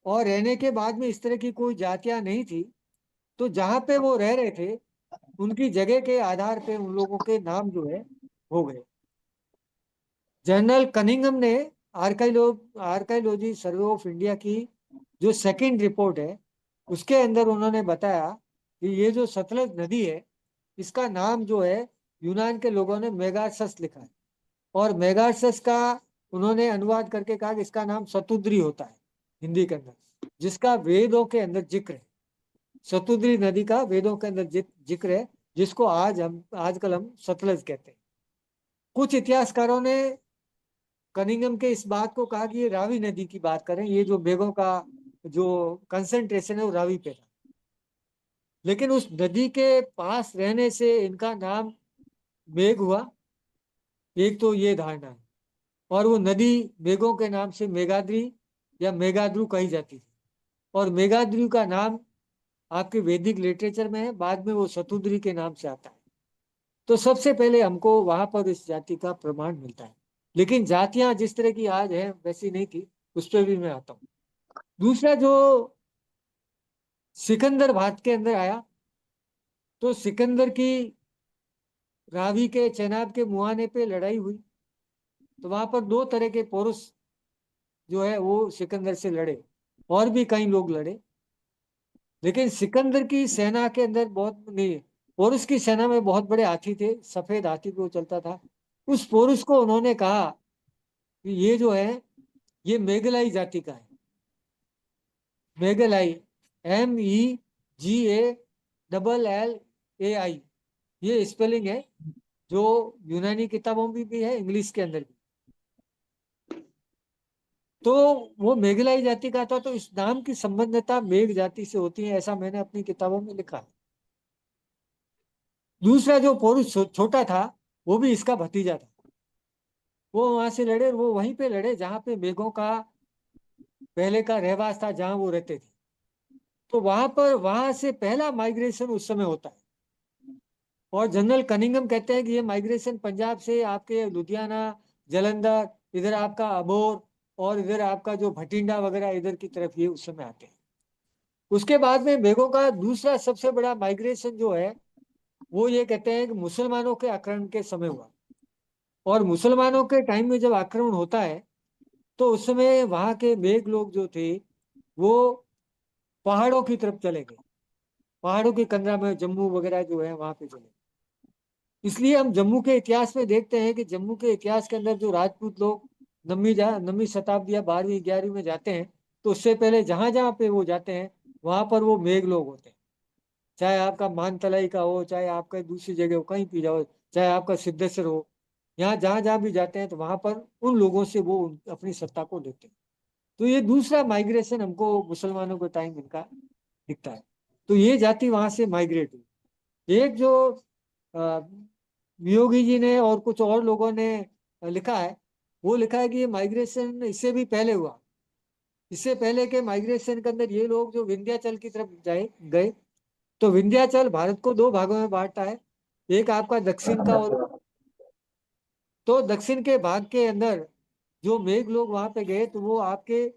और रहने के बाद में इस तरह की कोई जातियां नहीं थी। तो जहां पे वो रह रहे थे उनकी जगह के आधार पे उन लोगों के नाम जो है हो गए। जनरल कनिंघम ने आर्काइलोजी सर्वे ऑफ इंडिया की जो सेकंड रिपोर्ट है उसके अंदर उन्होंने बताया कि ये जो सतलज नदी है इसका नाम जो है यूनान के लोगों ने मेगासस लिखा है, और मेगासस का उन्होंने अनुवाद करके कहा कि इसका नाम सतुद्री होता है हिंदी के अंदर, जिसका वेदों के अंदर जिक्र है। सतुद्री नदी का वेदों के अंदर जिक्र है, जिसको आजकल हम सतलज कहते हैं। कुछ इतिहासकारों ने कनिंगम के इस बात को कहा कि ये रावी नदी की बात करें, ये जो मेघों का जो कंसंट्रेशन है वो रावी पे था। लेकिन उस नदी के पास रहने से इनका नाम मेघ हुआ, एक तो ये धारणा है। और वो नदी मेघों के नाम से मेघाद्री या मेघाद्रु कही जाती थी। और मेघाद्री का नाम आपके वैदिक लिटरेचर में है, बाद में वो शतुद्री के नाम से आता है। तो सबसे पहले हमको वहां पर इस जाति का प्रमाण मिलता है। लेकिन जातियां जिस तरह की आज है वैसी नहीं थी, उस पर भी मैं आता हूँ। दूसरा, जो सिकंदर भारत के अंदर आया, तो सिकंदर की रावी के चेनाब के मुहाने पे लड़ाई हुई, तो वहां पर दो तरह के पुरुष जो है वो सिकंदर से लड़े, और भी कई लोग लड़े। लेकिन सिकंदर की सेना के अंदर बहुत नहीं, पोरुष की सेना में बहुत बड़े हाथी थे, सफेद हाथी पे वो चलता था। उस पोरुष को उन्होंने कहा कि ये जो है ये मेघलाई जाति का है। मेघलाई, MEGALLAI, ये स्पेलिंग है जो यूनानी किताबों में भी है, इंग्लिश के अंदर भी। तो वो मेघलाई जाति का था, तो इस नाम की संबंधता मेघ जाति से होती है, ऐसा मैंने अपनी किताबों में लिखा है। दूसरा जो पुरुष छोटा था, वो भी इसका भतीजा था। वो वहां से लड़े, वो वहीं पे लड़े जहां पे मेघों का पहले का रहवास था, जहां वो रहते थे। तो वहां से पहला माइग्रेशन उस समय होता है। और जनरल कनिंगम कहते हैं कि ये माइग्रेशन पंजाब से आपके लुधियाना, जालंधर, इधर आपका अबोर, और इधर आपका जो भटिंडा वगैरह इधर की तरफ ये उस समय आते हैं। उसके बाद में मेघों का दूसरा सबसे बड़ा माइग्रेशन जो है, वो ये कहते हैं कि मुसलमानों के आक्रमण के समय हुआ। और मुसलमानों के टाइम में जब आक्रमण होता है, तो उस समय वहां के मेघ लोग जो थे वो पहाड़ों की तरफ चले गए। पहाड़ों की कंदरा में जम्मू वगैरह जो है वहां पे चले। इसलिए हम जम्मू के इतिहास में देखते हैं कि जम्मू के इतिहास के अंदर जो राजपूत लोग नवीं शताब्दी या 12वीं 11वीं में जाते हैं, तो उससे पहले जहां जहां पे वो जाते हैं वहां पर वो मेघ लोग होते हैं। चाहे आपका मानतलाई का हो, चाहे आपका दूसरी जगह हो, कहीं भी जाओ, चाहे आपका सिद्धेश्वर हो, यहाँ जहां जहां भी जाते हैं तो वहां पर उन लोगों से वो अपनी सत्ता को लेते हैं। तो ये दूसरा माइग्रेशन हमको मुसलमानों के टाइम इनका दिखता है। तो ये जाति वहां से माइग्रेट हुई। एक जो योगी जी ने और कुछ और लोगों ने लिखा है, वो लिखा है कि ये माइग्रेशन इससे भी पहले हुआ। इससे पहले के माइग्रेशन के अंदर ये लोग जो विंध्याचल की तरफ जाए गए, तो विंध्याचल भारत को दो भागों में बांटता है, एक आपका दक्षिण का और। तो दक्षिण के भाग के अंदर जो मेघ लोग वहां पे गए, तो वो आपके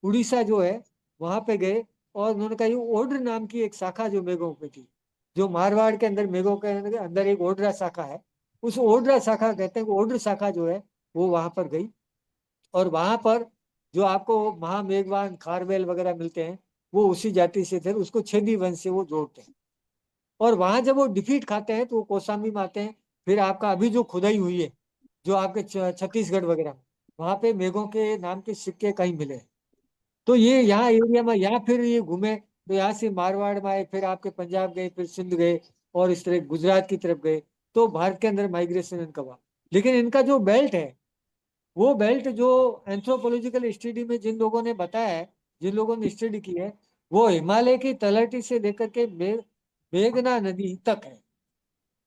उड़ीसा जो है वहां पे गए। और उन्होंने कहा ये ओड्र नाम की एक शाखा जो मेघों पे थी, जो मारवाड़ के अंदर मेघों के अंदर एक ओड्रा शाखा है, उस ओड्रा शाखा कहते हैं कि ओड्र शाखा जो है वो वहां पर गई। और वहां पर जो आपको महामेघवान खारवेल वगैरह मिलते हैं, वो उसी जाति से थे, उसको छेदी वंश से वो जोड़ते हैं। और वहां जब वो डिफीट खाते हैं तो वो कौशाम्बी में आते हैं। फिर आपका अभी जो खुदाई हुई है जो आपके छत्तीसगढ़ वगैरह में, वहां पे मेघों के नाम के सिक्के कहीं मिले हैं। तो ये यहाँ एरिया में, यहाँ फिर ये घूमे, तो यहाँ से मारवाड़ में आए, फिर आपके पंजाब गए, फिर सिंध गए, और इस तरह गुजरात की तरफ गए। तो भारत के अंदर माइग्रेशन इनका हुआ। लेकिन इनका जो बेल्ट है, वो बेल्ट जो एंथ्रोपोलॉजिकल स्टडी में जिन लोगों ने बताया है, जिन लोगों ने स्टडी की है, वो हिमालय की तलहटी से लेकर के मेघना नदी तक है।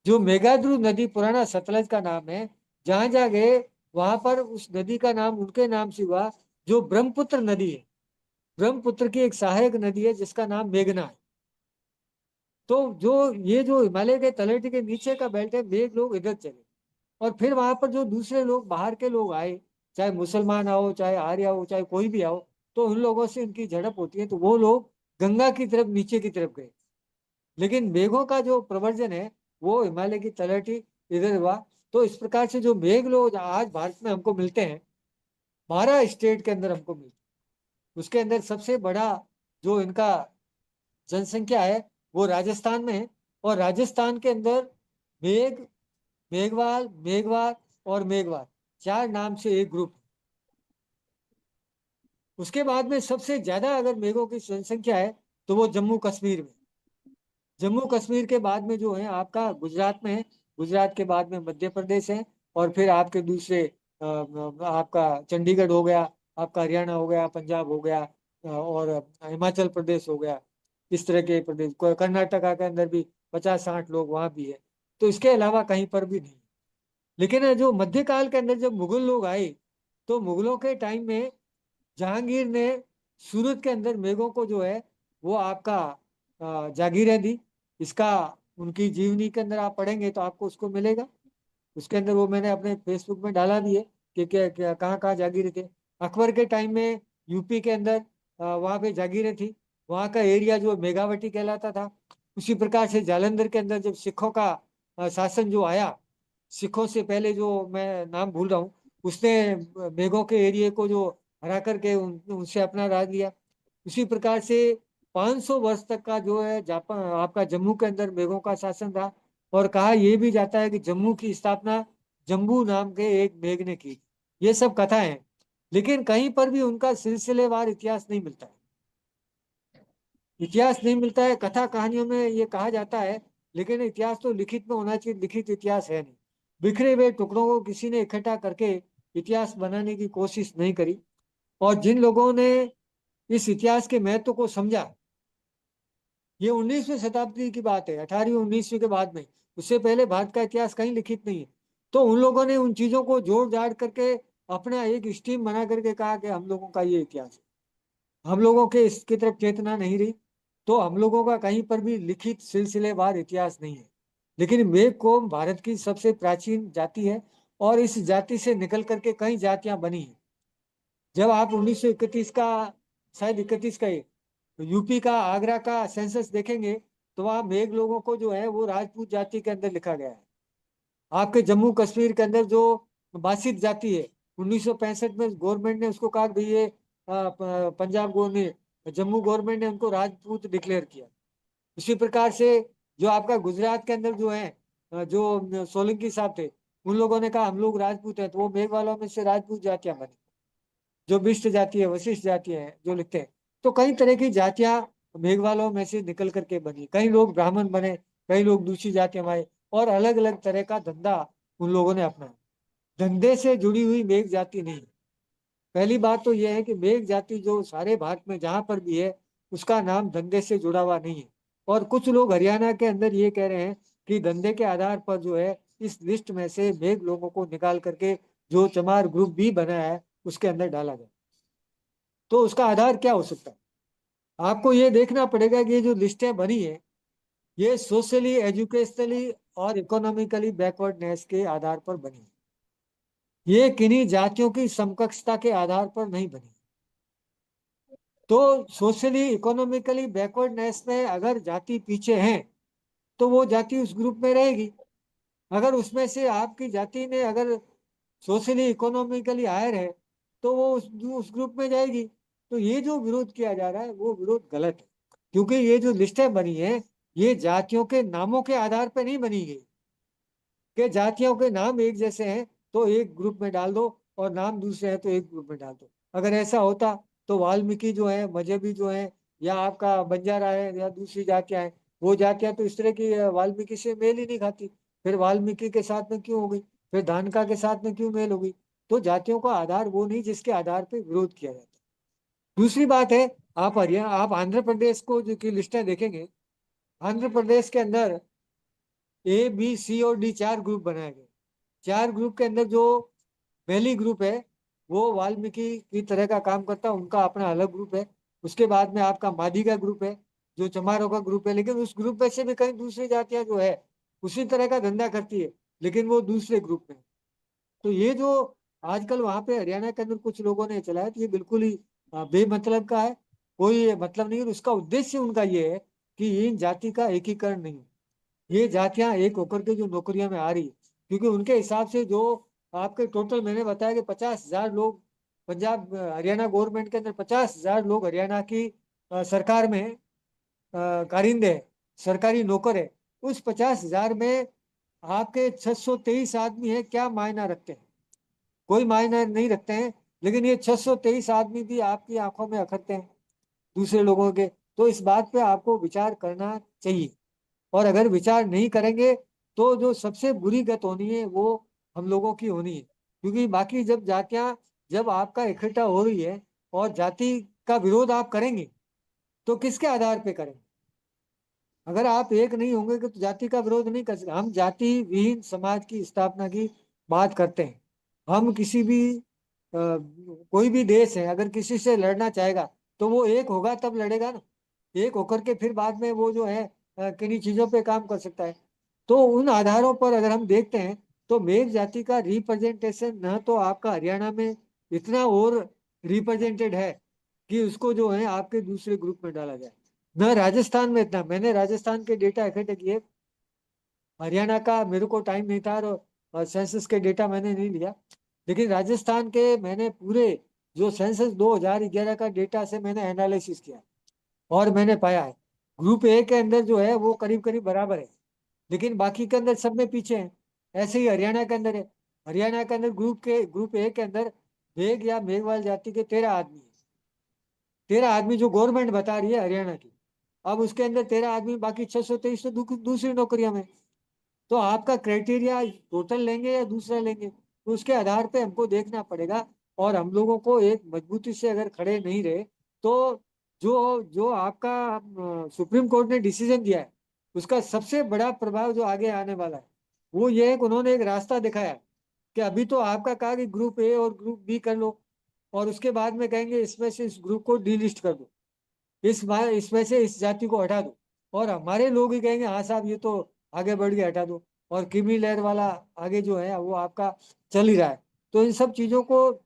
जो मेघाद्रु नदी पुराना सतलज का नाम है, जहां जहां गए वहां पर उस नदी का नाम उनके नाम से हुआ, जो ब्रह्मपुत्र नदी है। ब्रह्मपुत्र की एक सहायक नदी है जिसका नाम मेघना है। तो जो ये जो हिमालय के तलहटी के नीचे का बेल्ट है, मेघ लोग इधर चले। और फिर वहां पर जो दूसरे लोग बाहर के लोग आए, चाहे मुसलमान आओ, चाहे आर्य आओ, चाहे कोई भी आओ, तो उन लोगों से इनकी झड़प होती है, तो वो लोग गंगा की तरफ, नीचे की तरफ गए। लेकिन मेघों का जो प्रवर्जन है वो हिमालय की तलहटी इधर हुआ। तो इस प्रकार से जो मेघ लोग आज भारत में हमको मिलते हैं, 12 स्टेट के अंदर हमको मिलते हैं, उसके अंदर सबसे बड़ा जो इनका जनसंख्या है वो राजस्थान में है। और राजस्थान के अंदर मेघ, मेघवाल, मेघवाल और मेघवाल, चार नाम से एक ग्रुप। उसके बाद में सबसे ज्यादा अगर मेघों की जनसंख्या है तो वो जम्मू कश्मीर में। जम्मू कश्मीर के बाद में जो है आपका गुजरात में है, गुजरात के बाद में मध्य प्रदेश है, और फिर आपके दूसरे आपका चंडीगढ़ हो गया, आपका हरियाणा हो गया, पंजाब हो गया, और हिमाचल प्रदेश हो गया। इस तरह के प्रदेश, कर्नाटका के अंदर भी 50-60 लोग वहां भी है। तो इसके अलावा कहीं पर भी नहीं। लेकिन जो मध्यकाल के अंदर जब मुगल लोग आए, तो मुगलों के टाइम में जहांगीर ने सूरत के अंदर मेघों को जो है वो आपका जागीरें दी। इसका उनकी जीवनी के अंदर आप पढ़ेंगे तो आपको उसको मिलेगा। उसके अंदर वो मैंने अपने फेसबुक में डाला भी है कि क्या क्या कहाँ कहाँ जागीरें थे। अकबर के टाइम में यूपी के अंदर वहाँ पे जागीरें थी। वहाँ का एरिया जो मेघावती कहलाता था। उसी प्रकार से जालंधर के अंदर जब सिखों का शासन जो आया, सिखों से पहले जो मैं नाम भूल रहा हूँ, उसने मेघों के एरिया को जो हरा करके उनसे अपना राज लिया। उसी प्रकार से 500 वर्ष तक का जो है जापान आपका जम्मू के अंदर मेघों का शासन रहा। और कहा यह भी जाता है कि जम्मू की स्थापना जम्बू नाम के एक मेघ ने की। ये सब कथा है, लेकिन कहीं पर भी उनका सिलसिलेवार इतिहास नहीं मिलता है। इतिहास नहीं मिलता है, कथा कहानियों में ये कहा जाता है, लेकिन इतिहास तो लिखित में होना चाहिए, लिखित इतिहास है नहीं। बिखरे हुए टुकड़ों को किसी ने इकट्ठा करके इतिहास बनाने की कोशिश नहीं करी। और जिन लोगों ने इस इतिहास के महत्व को समझा, ये 19वीं शताब्दी की बात है, 18वीं 19वीं के बाद में। उससे पहले भारत का इतिहास कहीं लिखित नहीं है। तो उन लोगों ने उन चीजों को जोड़ जाड़ करके अपना एक स्ट्रीम बना करके कहा कि हम लोगों का ये इतिहास है। हम लोगों के इसकी तरफ चेतना नहीं रही, तो हम लोगों का कहीं पर भी लिखित सिलसिलेवार इतिहास नहीं है। लेकिन मेघ कौम भारत की सबसे प्राचीन जाति है, और इस जाति से निकल करके कई जातियां बनी हैं। जब आप 1931 का, शायद 31 का ही, यूपी का आगरा का सेंसस देखेंगे, तो वहाँ मेघ लोगों को जो है वो राजपूत जाति के अंदर लिखा गया है। आपके जम्मू कश्मीर के अंदर जो बासित जाति है, 1965 में गवर्नमेंट ने उसको कहा कि भाई ये पंजाब गवर्नमेंट, जम्मू गवर्नमेंट ने उनको राजपूत डिक्लेयर किया। उसी प्रकार से जो आपका गुजरात के अंदर जो है जो सोलंकी साहब थे, उन लोगों ने कहा हम लोग राजपूत हैं, तो वो मेघ वालों में से राजपूत जातियां बनी। जो बिष्ट जाति है, वशिष्ठ जाति है जो लिखते हैं। तो कई तरह की जातियां मेघवालों में से निकल करके बनी। कई लोग ब्राह्मण बने, कई लोग दूसरी जातियां आए, और अलग अलग तरह का धंधा उन लोगों ने अपनाया। धंधे से जुड़ी हुई मेघ जाति नहीं है। पहली बात तो यह है कि मेघ जाति जो सारे भारत में जहां पर भी है, उसका नाम धंधे से जुड़ा हुआ नहीं है। और कुछ लोग हरियाणा के अंदर ये कह रहे हैं कि धंधे के आधार पर जो है इस लिस्ट में से मेघ लोगों को निकाल करके जो चमार ग्रुप बी बना है उसके अंदर डाला जाए। तो उसका आधार क्या हो सकता है? आपको ये देखना पड़ेगा कि ये जो लिस्टें बनी है, ये सोशली, एजुकेशनली और इकोनॉमिकली बैकवर्डनेस के आधार पर बनी है। ये किन्हीं जातियों की समकक्षता के आधार पर नहीं बनी। तो सोशली इकोनॉमिकली बैकवर्डनेस में अगर जाति पीछे है, तो वो जाति उस ग्रुप में रहेगी। अगर उसमें से आपकी जाति ने अगर सोशली इकोनॉमिकली हायर है, तो वो उस ग्रुप में जाएगी। तो ये जो विरोध किया जा रहा है वो विरोध गलत है, क्योंकि ये जो लिस्टें बनी है, ये जातियों के नामों के आधार पर नहीं बनी गई कि जातियों के नाम एक जैसे हैं तो एक ग्रुप में डाल दो, और नाम दूसरे हैं तो एक ग्रुप में डाल दो। अगर ऐसा होता तो वाल्मीकि जो है, मजहबी जो है, या आपका बंजारा है, या दूसरी जातियां हैं, वो जातियां तो इस तरह की वाल्मीकि से मेल ही नहीं खाती। फिर वाल्मीकि के साथ में क्यों हो गई? फिर धानका के साथ में क्यों मेल हो गई? तो जातियों का आधार वो नहीं जिसके आधार पर विरोध किया जाता है। दूसरी बात है, आप हरियाणा, आप आंध्र प्रदेश को जो की लिस्टें देखेंगे, आंध्र प्रदेश के अंदर ए बी सी और डी 4 ग्रुप बनाए गए। 4 ग्रुप के अंदर जो पहली ग्रुप है वो वाल्मीकि की तरह का काम करता है, उनका अपना अलग ग्रुप है। उसके बाद में आपका मादी का ग्रुप है, जो चमारों का ग्रुप है, लेकिन उस ग्रुप में से भी कई दूसरी जातियां जो है उसी तरह का धंधा करती है, लेकिन वो दूसरे ग्रुप में। तो ये जो आजकल वहां पे हरियाणा के अंदर कुछ लोगों ने चलाया, तो ये बिल्कुल ही बेमतलब का है। कोई मतलब नहीं है। उसका उद्देश्य उनका ये है कि इन जाति का एकीकरण नहीं हो। ये जातियां एक होकर के जो नौकरियों में आ रही है, क्योंकि उनके हिसाब से जो आपके टोटल मैंने बताया कि 50,000 लोग पंजाब हरियाणा गवर्नमेंट के अंदर 50,000 लोग हरियाणा की सरकार में कारिंदे हैं, सरकारी नौकर है। उस 50,000 में आपके 623 आदमी है, क्या मायना रखते हैं? कोई मायना नहीं रखते हैं। लेकिन ये 623 आदमी भी आपकी आंखों में अखरते हैं दूसरे लोगों के। तो इस बात पे आपको विचार करना चाहिए। और अगर विचार नहीं करेंगे तो जो सबसे बुरी गत होनी है वो हम लोगों की होनी है। क्योंकि बाकी जब जातियां, जब आपका इकट्ठा हो रही है और जाति का विरोध आप करेंगे, तो किसके आधार पे करेंगे? अगर आप एक नहीं होंगे तो जाति का विरोध नहीं कर सकते। हम जाति विहीन समाज की स्थापना की बात करते हैं। हम किसी भी कोई भी देश है, अगर किसी से लड़ना चाहेगा तो वो एक होगा तब लड़ेगा ना, एक होकर के फिर बाद में वो जो है किन्हीं चीजों पे काम कर सकता है। तो उन आधारों पर अगर हम देखते हैं तो मेघ जाति का रिप्रेजेंटेशन न तो आपका हरियाणा में इतना और रिप्रेजेंटेड है कि उसको जो है आपके दूसरे ग्रुप में डाला जाए, न राजस्थान में इतना। मैंने राजस्थान के डेटा इकट्ठे किए, हरियाणा का मेरे को टाइम नहीं था और सेंसस के डेटा मैंने नहीं लिया, लेकिन राजस्थान के मैंने पूरे जो सेंसस 2011 का डेटा से मैंने एनालिसिस किया और मैंने पाया है ग्रुप ए के अंदर जो है वो करीब करीब बराबर है, लेकिन बाकी के अंदर सब में पीछे हैं। ऐसे ही हरियाणा के अंदर है, हरियाणा के अंदर ग्रुप ए के अंदर मेघ या मेघवाल जाति के 13 आदमी है, 13 आदमी जो गवर्नमेंट बता रही है हरियाणा की। अब उसके अंदर 13 आदमी, बाकी 623 तो दूसरी नौकरियां में। तो आपका क्राइटेरिया टोटल लेंगे या दूसरा लेंगे, तो उसके आधार पे हमको देखना पड़ेगा। और हम लोगों को एक मजबूती से अगर खड़े नहीं रहे तो जो जो आपका सुप्रीम कोर्ट ने डिसीजन दिया है उसका सबसे बड़ा प्रभाव जो आगे आने वाला है वो ये है कि उन्होंने एक रास्ता दिखाया है कि अभी तो आपका कहा कि ग्रुप ए और ग्रुप बी कर लो, और उसके बाद में कहेंगे इसमें से इस ग्रुप को डीलिस्ट कर दो, इसमें से इस जाति को हटा दो। और हमारे लोग ही कहेंगे हाँ साहब ये तो आगे बढ़ गया, हटा दो। और क्रीमी लेयर वाला आगे जो है वो आपका चल ही रहा है। तो इन सब चीजों को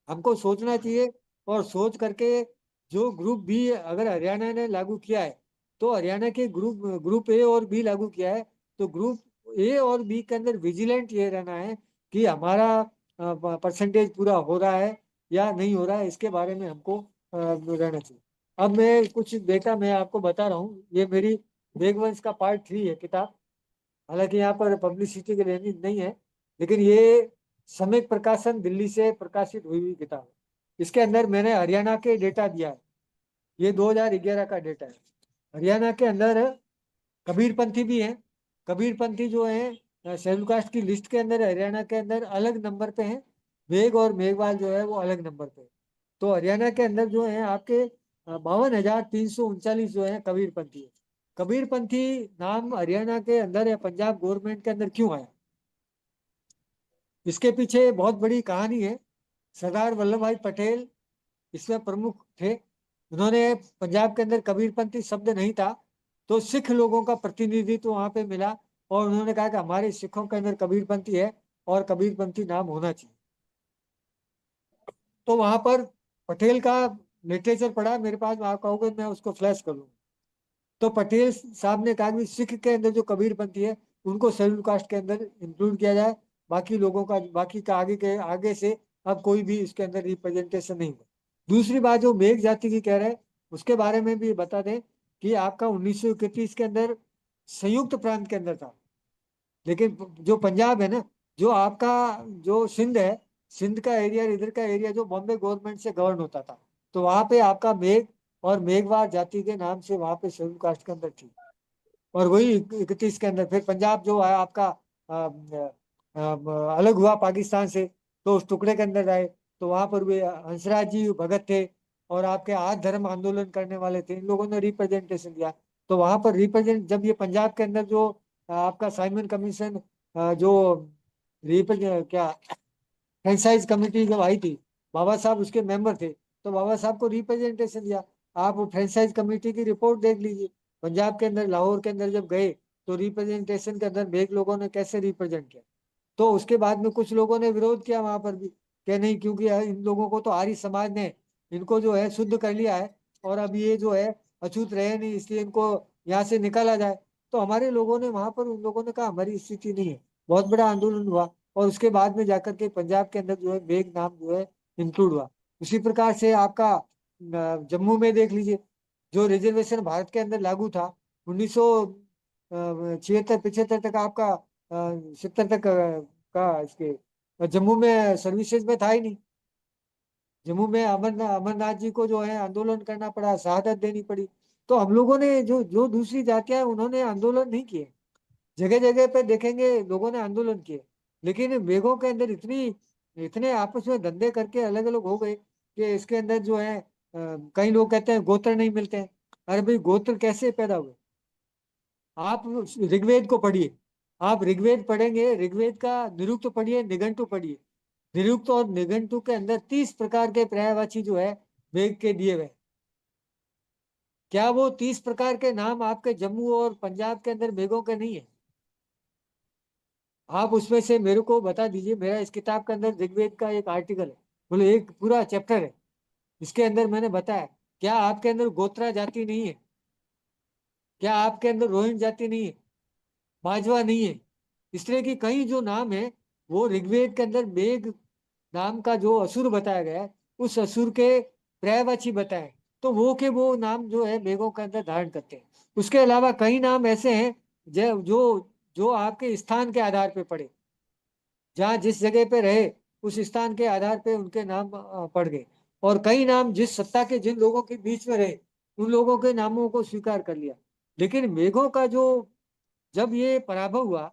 हमको सोचना चाहिए, और सोच करके जो ग्रुप बी अगर हरियाणा ने लागू किया है तो हरियाणा के ग्रुप ए और बी लागू किया है, तो ग्रुप ए और बी के अंदर विजिलेंट ये रहना है कि हमारा परसेंटेज पूरा हो रहा है या नहीं हो रहा है, इसके बारे में हमको रहना चाहिए। अब मैं कुछ डेटा मैं आपको बता रहा हूँ, ये मेरी वेगवंश का पार्ट 3 है किताब, हालांकि यहाँ पर पब्लिसिटी के लिए नहीं है, लेकिन ये समेत प्रकाशन दिल्ली से प्रकाशित हुई हुई किताब है। इसके अंदर मैंने हरियाणा के डेटा दिया है, ये 2011 का डेटा है। हरियाणा के अंदर कबीरपंथी भी है, कबीरपंथी जो है शेड्यूल कास्ट की लिस्ट के अंदर हरियाणा के अंदर अलग नंबर पे है, मेघ और मेघवाल जो है वो अलग नंबर पे है। तो हरियाणा के अंदर जो है आपके 52,339 जो है कबीरपंथी है। कबीरपंथी नाम हरियाणा के अंदर या पंजाब गवर्नमेंट के अंदर क्यों आया, इसके पीछे बहुत बड़ी कहानी है। सरदार वल्लभ भाई पटेल इसमें प्रमुख थे। उन्होंने पंजाब के अंदर कबीरपंथी शब्द नहीं था, तो सिख लोगों का प्रतिनिधित्व वहां पे मिला, और उन्होंने कहा कि हमारे सिखों के अंदर कबीरपंथी है और कबीरपंथी नाम होना चाहिए। तो वहां पर पटेल का लिटरेचर पढ़ा मेरे पास, आप कहोगे मैं उसको फ्लैश कर लूंगा। तो पटेल साहब ने कहा कि सिख के अंदर जो कबीरपंथी है उनको शेड्यूल कास्ट के अंदर इंक्लूड किया जाए, बाकी लोगों का बाकी का आगे से अब कोई भी इसके अंदर रिप्रेजेंटेशन नहीं हुआ। दूसरी बात जो मेघ जाति की कह रहे हैं उसके बारे में भी बता दें कि आपका 1931 के अंदर संयुक्त प्रांत के अंदर था, लेकिन जो पंजाब है ना, जो आपका जो सिंध है, सिंध का एरिया, इधर का एरिया जो बॉम्बे गवर्नमेंट से गवर्न होता था, तो वहां पे आपका मेघ और मेघवार जाति के नाम से वहां पे शेड्यूल कास्ट के अंदर थी। और वही 31 के अंदर फिर पंजाब जो है आपका अलग हुआ पाकिस्तान से, तो उस टुकड़े के अंदर आए, तो वहां पर भी हंसराज जी भगत थे और आपके आद धर्म आंदोलन करने वाले थे, इन लोगों ने रिप्रेजेंटेशन दिया। तो वहां पर रिप्रेजेंट जब ये पंजाब के अंदर जो आपका साइमन कमीशन जो रिप्रेजेंट क्या फ्रेंचाइज कमेटी जब आई थी, बाबा साहब उसके मेंबर थे, तो बाबा साहब को रिप्रेजेंटेशन दिया। आप वो फ्रेंचाइज कमेटी की रिपोर्ट देख लीजिए, पंजाब के अंदर लाहौर के अंदर जब गए तो रिप्रेजेंटेशन के अंदर मेघ लोगों ने कैसे रिप्रेजेंट किया। तो उसके बाद में कुछ लोगों ने विरोध किया वहां पर भी, कि नहीं क्योंकि इन लोगों को तो आर्य समाज ने इनको जो है शुद्ध कर लिया है, और अब ये जो है अछूत रहे नहीं, इसलिए इनको यहाँ से निकाला जाए। तो हमारे लोगों ने वहां पर उन लोगों ने कहा हमारी स्थिति नहीं है, बहुत बड़ा आंदोलन हुआ, और उसके बाद में जाकर के पंजाब के अंदर जो है मेघ नाम जो है इंक्लूड हुआ। उसी प्रकार से आपका जम्मू में देख लीजिए, जो रिजर्वेशन भारत के अंदर लागू था 1976 75 तक आपका 70 तक का इसके जम्मू में सर्विसेज में था ही नहीं। जम्मू में अमरनाथ जी को जो है आंदोलन करना पड़ा, शहादत देनी पड़ी। तो हम लोगों ने जो जो दूसरी जातियां हैं उन्होंने आंदोलन नहीं किए, जगह जगह पे देखेंगे लोगों ने आंदोलन किए, लेकिन मेघों के अंदर इतने आपस में धंधे करके अलग अलग हो गए कि इसके अंदर जो है कई लोग कहते हैं गोत्र नहीं मिलते हैं। अरे भाई गोत्र कैसे पैदा हुए, आप ऋग्वेद को पढ़िए, आप ऋग्वेद पढ़ेंगे, ऋग्वेद का निरुक्त पढ़िए, निघंटु पढ़िए, निरुक्त और निघंटु के अंदर 30 प्रकार के पर्यायवाची जो है वेद के दिए हुए। क्या वो 30 प्रकार के नाम आपके जम्मू और पंजाब के अंदर मेघों के नहीं है? आप उसमें से मेरे को बता दीजिए। मेरा इस किताब के अंदर ऋग्वेद का एक आर्टिकल है, बोले एक पूरा चैप्टर है, इसके अंदर मैंने बताया। क्या आपके अंदर गोत्रा जाति नहीं है? क्या आपके अंदर रोहिण जाति नहीं है? बाजवा नहीं है? इस तरह की कई जो नाम है, वो ऋग्वेद के अंदर मेघ नाम का जो असुर बताया गया है, उस असुर के पर्यायवाची बताए, तो वो नाम जो है मेघों के अंदर धारण करते हैं। उसके अलावा कई नाम ऐसे हैं जो जो जो आपके स्थान के आधार पे पड़े, जहाँ जिस जगह पे रहे उस स्थान के आधार पे उनके नाम पड़ गए। और कई नाम जिस सत्ता के जिन लोगों के बीच में रहे, उन लोगों के नामों को स्वीकार कर लिया। लेकिन मेघों का जो जब ये पराभव हुआ,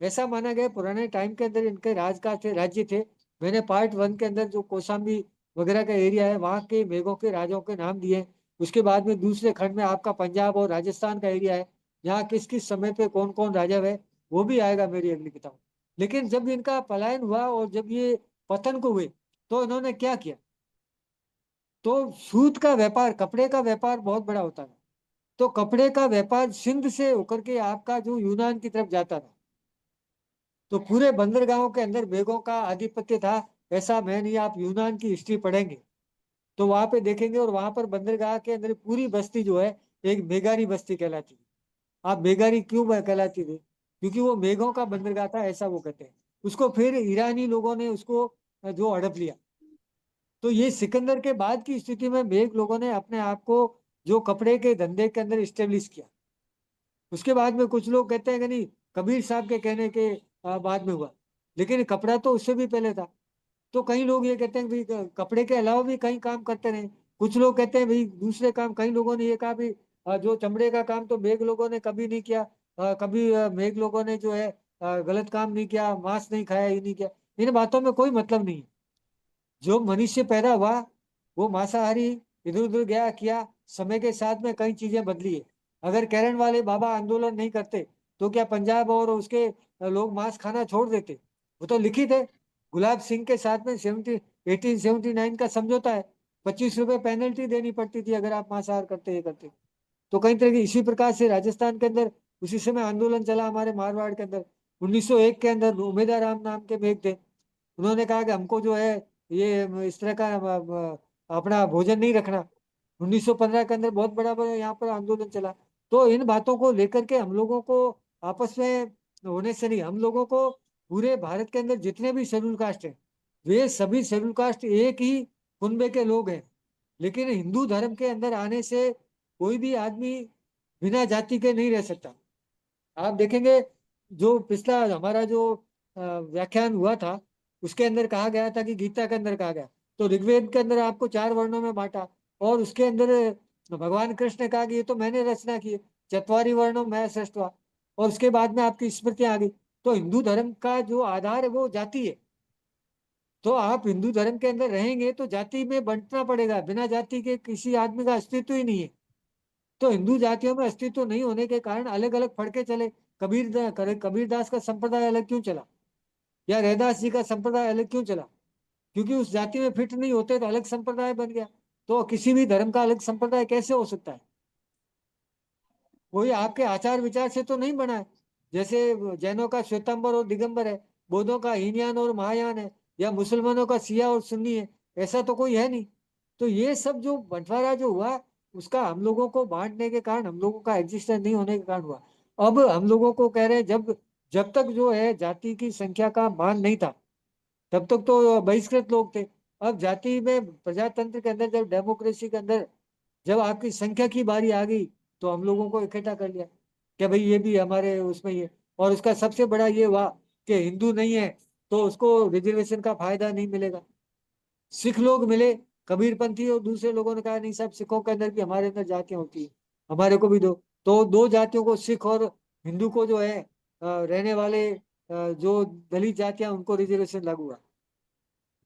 ऐसा माना गया पुराने टाइम के अंदर इनके राज्य थे। मैंने पार्ट 1 के अंदर जो कौशाम्बी वगैरह का एरिया है, वहां के मेघों के राजाओं के नाम दिए। उसके बाद में दूसरे खंड में आपका पंजाब और राजस्थान का एरिया है, यहाँ किस किस समय पे कौन कौन राजा है, वो भी आएगा मेरी अगली किताब। लेकिन जब इनका पलायन हुआ और जब ये पतन को हुए, तो इन्होंने क्या किया? तो सूत का व्यापार, कपड़े का व्यापार बहुत बड़ा होता था। तो कपड़े का व्यापार सिंध से होकर के आपका जो यूनान की तरफ जाता था, तो पूरे बंदरगाहों के अंदर मेघों का आधिपत्य था। ऐसा मैं नहीं, आप यूनान की हिस्ट्री पढ़ेंगे तो वहां पे देखेंगे। और वहां पर बंदरगाह के अंदर पूरी बस्ती जो है एक मेघारी बस्ती कहलाती थी। आप मेघारी क्यों कहलाती थी? क्योंकि वो मेघों का बंदरगाह था, ऐसा वो कहते हैं। उसको फिर ईरानी लोगों ने उसको जो हड़प लिया। तो ये सिकंदर के बाद की स्थिति में मेघ लोगों ने अपने आप को जो कपड़े के धंधे के अंदर स्टेब्लिश किया। उसके बाद में कुछ लोग कहते हैं कि नहीं, कबीर साहब के कहने के बाद में हुआ, लेकिन कपड़ा तो उससे भी पहले था। तो कई लोग ये कहते हैं भाई कपड़े के अलावा भी कई काम करते रहे। कुछ लोग कहते हैं भाई दूसरे काम, कई लोगों ने ये कहा भी जो चमड़े का काम तो मेघ लोगों ने कभी नहीं किया। कभी मेघ लोगों ने जो है गलत काम नहीं किया, मांस नहीं खाया, ये नहीं किया। इन बातों में कोई मतलब नहीं है। जो मनुष्य पैदा हुआ वो मांसाहारी, इधर उधर गया किया, समय के साथ में कई चीजें बदली है। अगर कैरन वाले बाबा आंदोलन नहीं करते तो क्या पंजाब और उसके लोग मांस खाना छोड़ देते? वो तो लिखित है। गुलाब सिंह के साथ में 1879 का समझौता है। 25 रुपए पेनल्टी देनी पड़ती थी अगर आप मांसाहार करते ये करते। तो कई तरह की इसी प्रकार से राजस्थान के अंदर उसी समय आंदोलन चला, हमारे मारवाड़ के अंदर 1901 के अंदर उमेदा राम नाम के मेघ थे। उन्होंने कहा कि हमको जो है ये इस तरह का अपना भोजन नहीं रखना। 1915 के अंदर बहुत बड़ा बड़ा यहाँ पर आंदोलन चला। तो इन बातों को लेकर के हम लोगों को आपस में होने से नहीं, हम लोगों को पूरे भारत के अंदर जितने भी शेड्यूल कास्ट हैं, वे सभी शेड्यूल कास्ट एक ही कुनबे के लोग हैं। लेकिन हिंदू धर्म के अंदर आने से कोई भी आदमी बिना जाति के नहीं रह सकता। आप देखेंगे जो पिछला हमारा जो व्याख्यान हुआ था, उसके अंदर कहा गया था कि गीता के अंदर कहा गया, तो ऋग्वेद के अंदर आपको 4 वर्णों में बांटा। और उसके अंदर भगवान कृष्ण ने कहा कि ये तो मैंने रचना की है, चतवारी वर्णों मैं श्रेष्ठ हुआ। और उसके बाद में आपकी स्मृतियां आ गई। तो हिंदू धर्म का जो आधार है वो जाति है। तो आप हिंदू धर्म के अंदर रहेंगे तो जाति में बंटना पड़ेगा, बिना जाति के किसी आदमी का अस्तित्व ही नहीं है। तो हिंदू जातियों में अस्तित्व नहीं होने के कारण अलग अलग फड़के चले। कबीरदास का संप्रदाय अलग क्यों चला, या रैदास जी का संप्रदाय अलग क्यों चला? क्योंकि उस जाति में फिट नहीं होते तो अलग संप्रदाय बन गया। तो किसी भी धर्म का अलग संप्रदाय कैसे हो सकता है? कोई आपके आचार विचार से तो नहीं बना है। जैसे जैनों का श्वेतांबर और दिगंबर है, बौद्धों का हीनयान और महायान है, या मुसलमानों का शिया और सुन्नी है, ऐसा तो कोई है नहीं। तो ये सब जो बंटवारा जो हुआ, उसका हम लोगों को बांटने के कारण, हम लोगों का एग्जिस्टेंस नहीं होने के कारण हुआ। अब हम लोगों को कह रहे हैं, जब जब तक जो है जाति की संख्या का मान नहीं था, तब तक तो बहिष्कृत लोग थे। अब जाति में प्रजातंत्र के अंदर, जब डेमोक्रेसी के अंदर जब आपकी संख्या की बारी आ गई, तो हम लोगों को इकट्ठा कर लिया कि भाई ये भी हमारे उसमें ही है। और उसका सबसे बड़ा ये हुआ कि हिंदू नहीं है तो उसको रिजर्वेशन का फायदा नहीं मिलेगा। सिख लोग मिले, कबीरपंथी और दूसरे लोगों ने कहा नहीं साहब, सिखों के अंदर भी हमारे अंदर जातियां होती है, हमारे को भी दो। तो दो जातियों को, सिख और हिंदू को जो है रहने वाले जो दलित जातियां, उनको रिजर्वेशन लागू हुआ।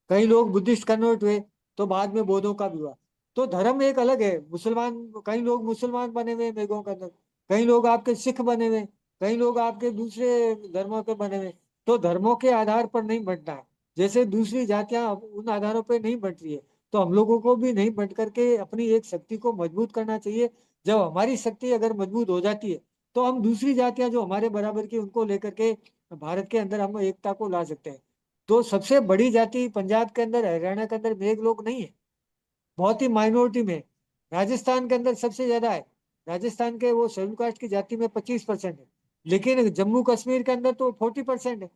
कई लोग बुद्धिस्ट कन्वर्ट हुए, तो बाद में बौद्धों का भी हुआ। तो धर्म एक अलग है। मुसलमान, कई लोग मुसलमान बने हुए हैं मेघों के अंदर, कई लोग आपके सिख बने हुए, कई लोग आपके दूसरे धर्मों के बने हुए। तो धर्मों के आधार पर नहीं बंटना है। जैसे दूसरी जातियां उन आधारों पर नहीं बंट रही है, तो हम लोगों को भी नहीं बंट करके अपनी एक शक्ति को मजबूत करना चाहिए, जब हमारी शक्ति अगर मजबूत हो जाती है तो हम दूसरी जातियां जो हमारे बराबर की उनको लेकर के भारत के अंदर हम एकता को ला सकते हैं। तो सबसे बड़ी जाति पंजाब के अंदर, हरियाणा के अंदर मेघ लोग नहीं है, बहुत ही माइनॉरिटी में। राजस्थान के अंदर सबसे ज्यादा है, राजस्थान के वो शेड्यूल कास्ट की जाति में 25% है, लेकिन जम्मू कश्मीर के अंदर तो 40% है।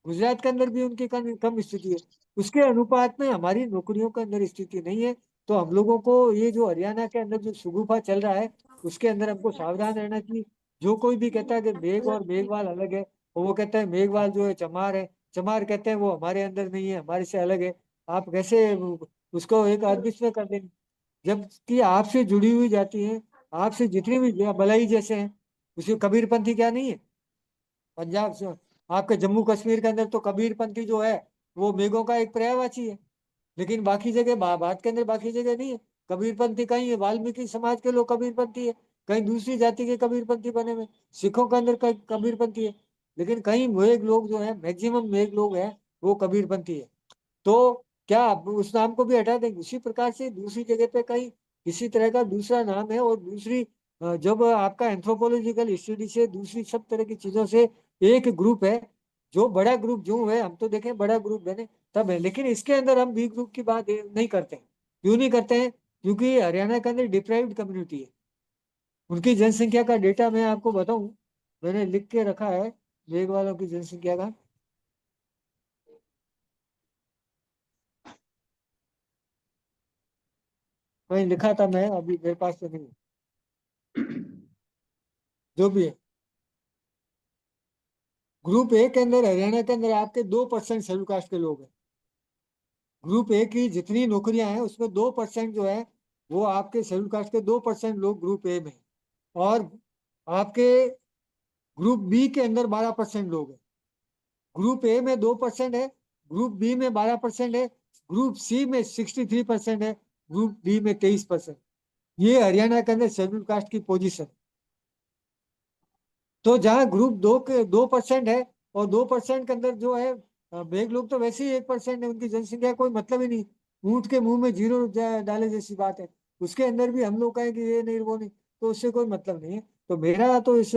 गुजरात के अंदर भी उनकी कम स्थिति है। उसके अनुपात में हमारी नौकरियों के अंदर स्थिति नहीं है। तो हम लोगों को ये जो हरियाणा के अंदर जो शगुफा चल रहा है उसके अंदर हमको सावधान रहना चाहिए। जो कोई भी कहता है कि मेघ और मेघवाल अलग है, और वो कहता है मेघवाल जो है चमार है, चमार कहते हैं वो हमारे अंदर नहीं है, हमारे से अलग है। आप कैसे उसको एक अद्वितीय कर देंगे, जबकि आपसे जुड़ी हुई जाती है, आपसे जितनी भी बलई जैसे हैं। उसी कबीरपंथी क्या नहीं है पंजाब से? आपके जम्मू कश्मीर के अंदर तो कबीरपंथी जो है वो मेघों का एक पर्यायवाची है, लेकिन बाकी जगह भारत के अंदर बाकी जगह नहीं है। कबीरपंथी कहीं है, वाल्मीकि समाज के लोग कबीरपंथी है, कहीं दूसरी जाति के कबीरपंथी बने हुए, सिखों के अंदर कबीरपंथी है, लेकिन कहीं मेघ लोग जो है, मैक्सिमम मेघ लोग हैं वो कबीरपंथी है। तो क्या आप उस नाम को भी हटा देंगे? उसी प्रकार से दूसरी जगह पे कहीं किसी तरह का दूसरा नाम है, और दूसरी जब आपका एंथ्रोपोलॉजिकल स्टडी से दूसरी सब तरह की चीजों से एक ग्रुप है, जो बड़ा ग्रुप जो है, हम तो देखें बड़ा ग्रुप बने तब है, लेकिन इसके अंदर हम बी ग्रुप की बात नहीं करते हैं। क्यों नहीं करते हैं? क्योंकि हरियाणा के अंदर डिप्राइव्ड कम्युनिटी है। उनकी जनसंख्या का डेटा मैं आपको बताऊं, मैंने लिख के रखा है मेघ वालों की जनसंख्या का। कहीं लिखा था मैं, अभी मेरे पास तो नहीं है। जो भी है, ग्रुप ए के अंदर हरियाणा के अंदर आपके 2% शेड्यूल कास्ट के लोग हैं। ग्रुप ए की जितनी नौकरियां हैं उसमें 2% जो है वो आपके शेड्यूल कास्ट के 2% लोग ग्रुप ए में, और आपके ग्रुप बी के अंदर 12% लोग हैं। ग्रुप ए में 2% है, ग्रुप बी में 12% है, ग्रुप सी में 63% है, ग्रुप डी में 23%। ये हरियाणा के अंदर शेड्यूल कास्ट की पोजीशन। तो जहाँ ग्रुप दो के 2% है, और 2% के अंदर जो है बेग लोग तो वैसे ही 1% है, उनकी जनसंख्या कोई मतलब ही नहीं। ऊंट के मुंह में जीरो डाले जैसी बात है। उसके अंदर भी हम लोग कहें कि ये नहीं वो नहीं, तो उससे कोई मतलब नहीं है। तो मेरा तो इस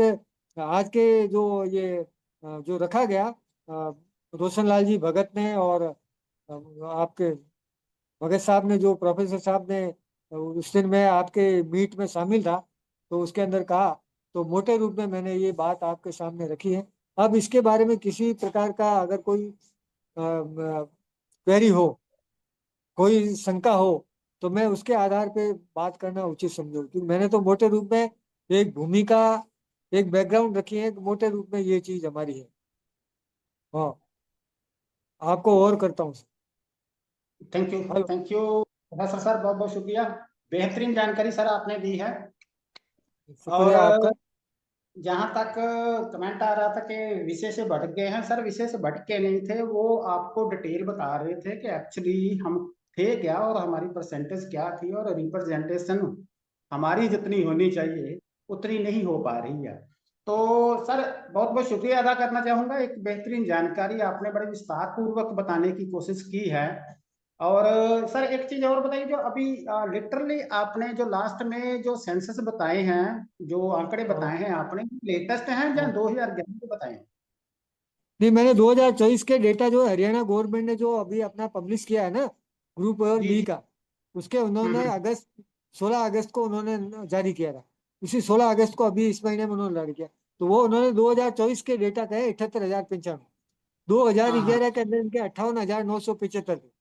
आज के जो ये जो रखा गया रोशन लाल जी भगत ने, और आपके भगत साहब ने, जो प्रोफेसर साहब ने उस दिन मैं आपके मीट में शामिल था, तो उसके अंदर कहा, तो मोटे रूप में मैंने ये बात आपके सामने रखी है। अब इसके बारे में किसी प्रकार का अगर कोई क्वेरी हो, कोई शंका हो, तो मैं उसके आधार पे बात करना उचित समझू, क्योंकि मैंने तो मोटे रूप में एक भूमिका, एक बैकग्राउंड रखी है, मोटे रूप में ये चीज हमारी है। हाँ, आपको और करता हूँ। Thank you. Hello. Thank you professor sir, बहुत बहुत शुक्रिया। बेहतरीन जानकारी सर आपने दी है। शुक्रिया और आपका। जहां तक कमेंट आ रहा था कि विषय से भटक गए हैं, सर विषय से भटके नहीं थे, वो आपको डिटेल बता रहे थे कि एक्चुअली हम थे क्या और हमारी परसेंटेज क्या थी, और रिप्रेजेंटेशन हमारी जितनी होनी चाहिए उतनी नहीं हो पा रही है। तो सर बहुत बहुत शुक्रिया अदा करना चाहूंगा, एक बेहतरीन जानकारी आपने बड़े विस्तार पूर्वक बताने की कोशिश की है। और सर एक चीज और बताइए, जो अभी लिटरली आपने जो लास्ट में जो सेंसस बताए हैं, जो आंकड़े हाँ, बताए हैं आपने, लेटेस्ट हैं या हाँ। 2011 के बताए हैं? नहीं, मैंने 2024 के डेटा जो हरियाणा गवर्नमेंट ने जो अभी अपना पब्लिश किया है ना, ग्रुप और जी बी जी। का, उसके उन्होंने हम्म। अगस्त 16 अगस्त को उन्होंने जारी किया था। उसी 16 अगस्त को अभी इस महीने में उन्होंने जारी किया। तो वो उन्होंने 2024 के डेटा कहे 78,095। दो हजार हाँ हाँ। ग्यारह के अंदर इनके 58,975 थे।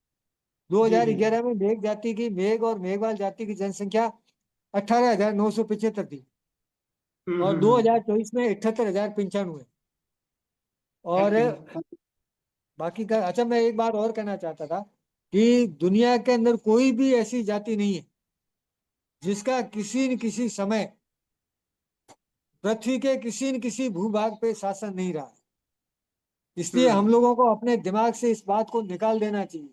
दो जी हजार जी जी। ग्यारह में मेघ जाति की, मेघ और मेघवाल जाति की जनसंख्या 18,975 थी, और दो हम्म। हजार चौबीस में 78,095। और थैंक यू। बाकी का अच्छा, मैं एक बात और कहना चाहता था कि दुनिया के अंदर कोई भी ऐसी जाति नहीं है जिसका किसी न किसी समय पृथ्वी के किसी न किसी भूभाग पे शासन नहीं रहा है। इसलिए हम हम्म लोगों को अपने दिमाग से इस बात को निकाल देना चाहिए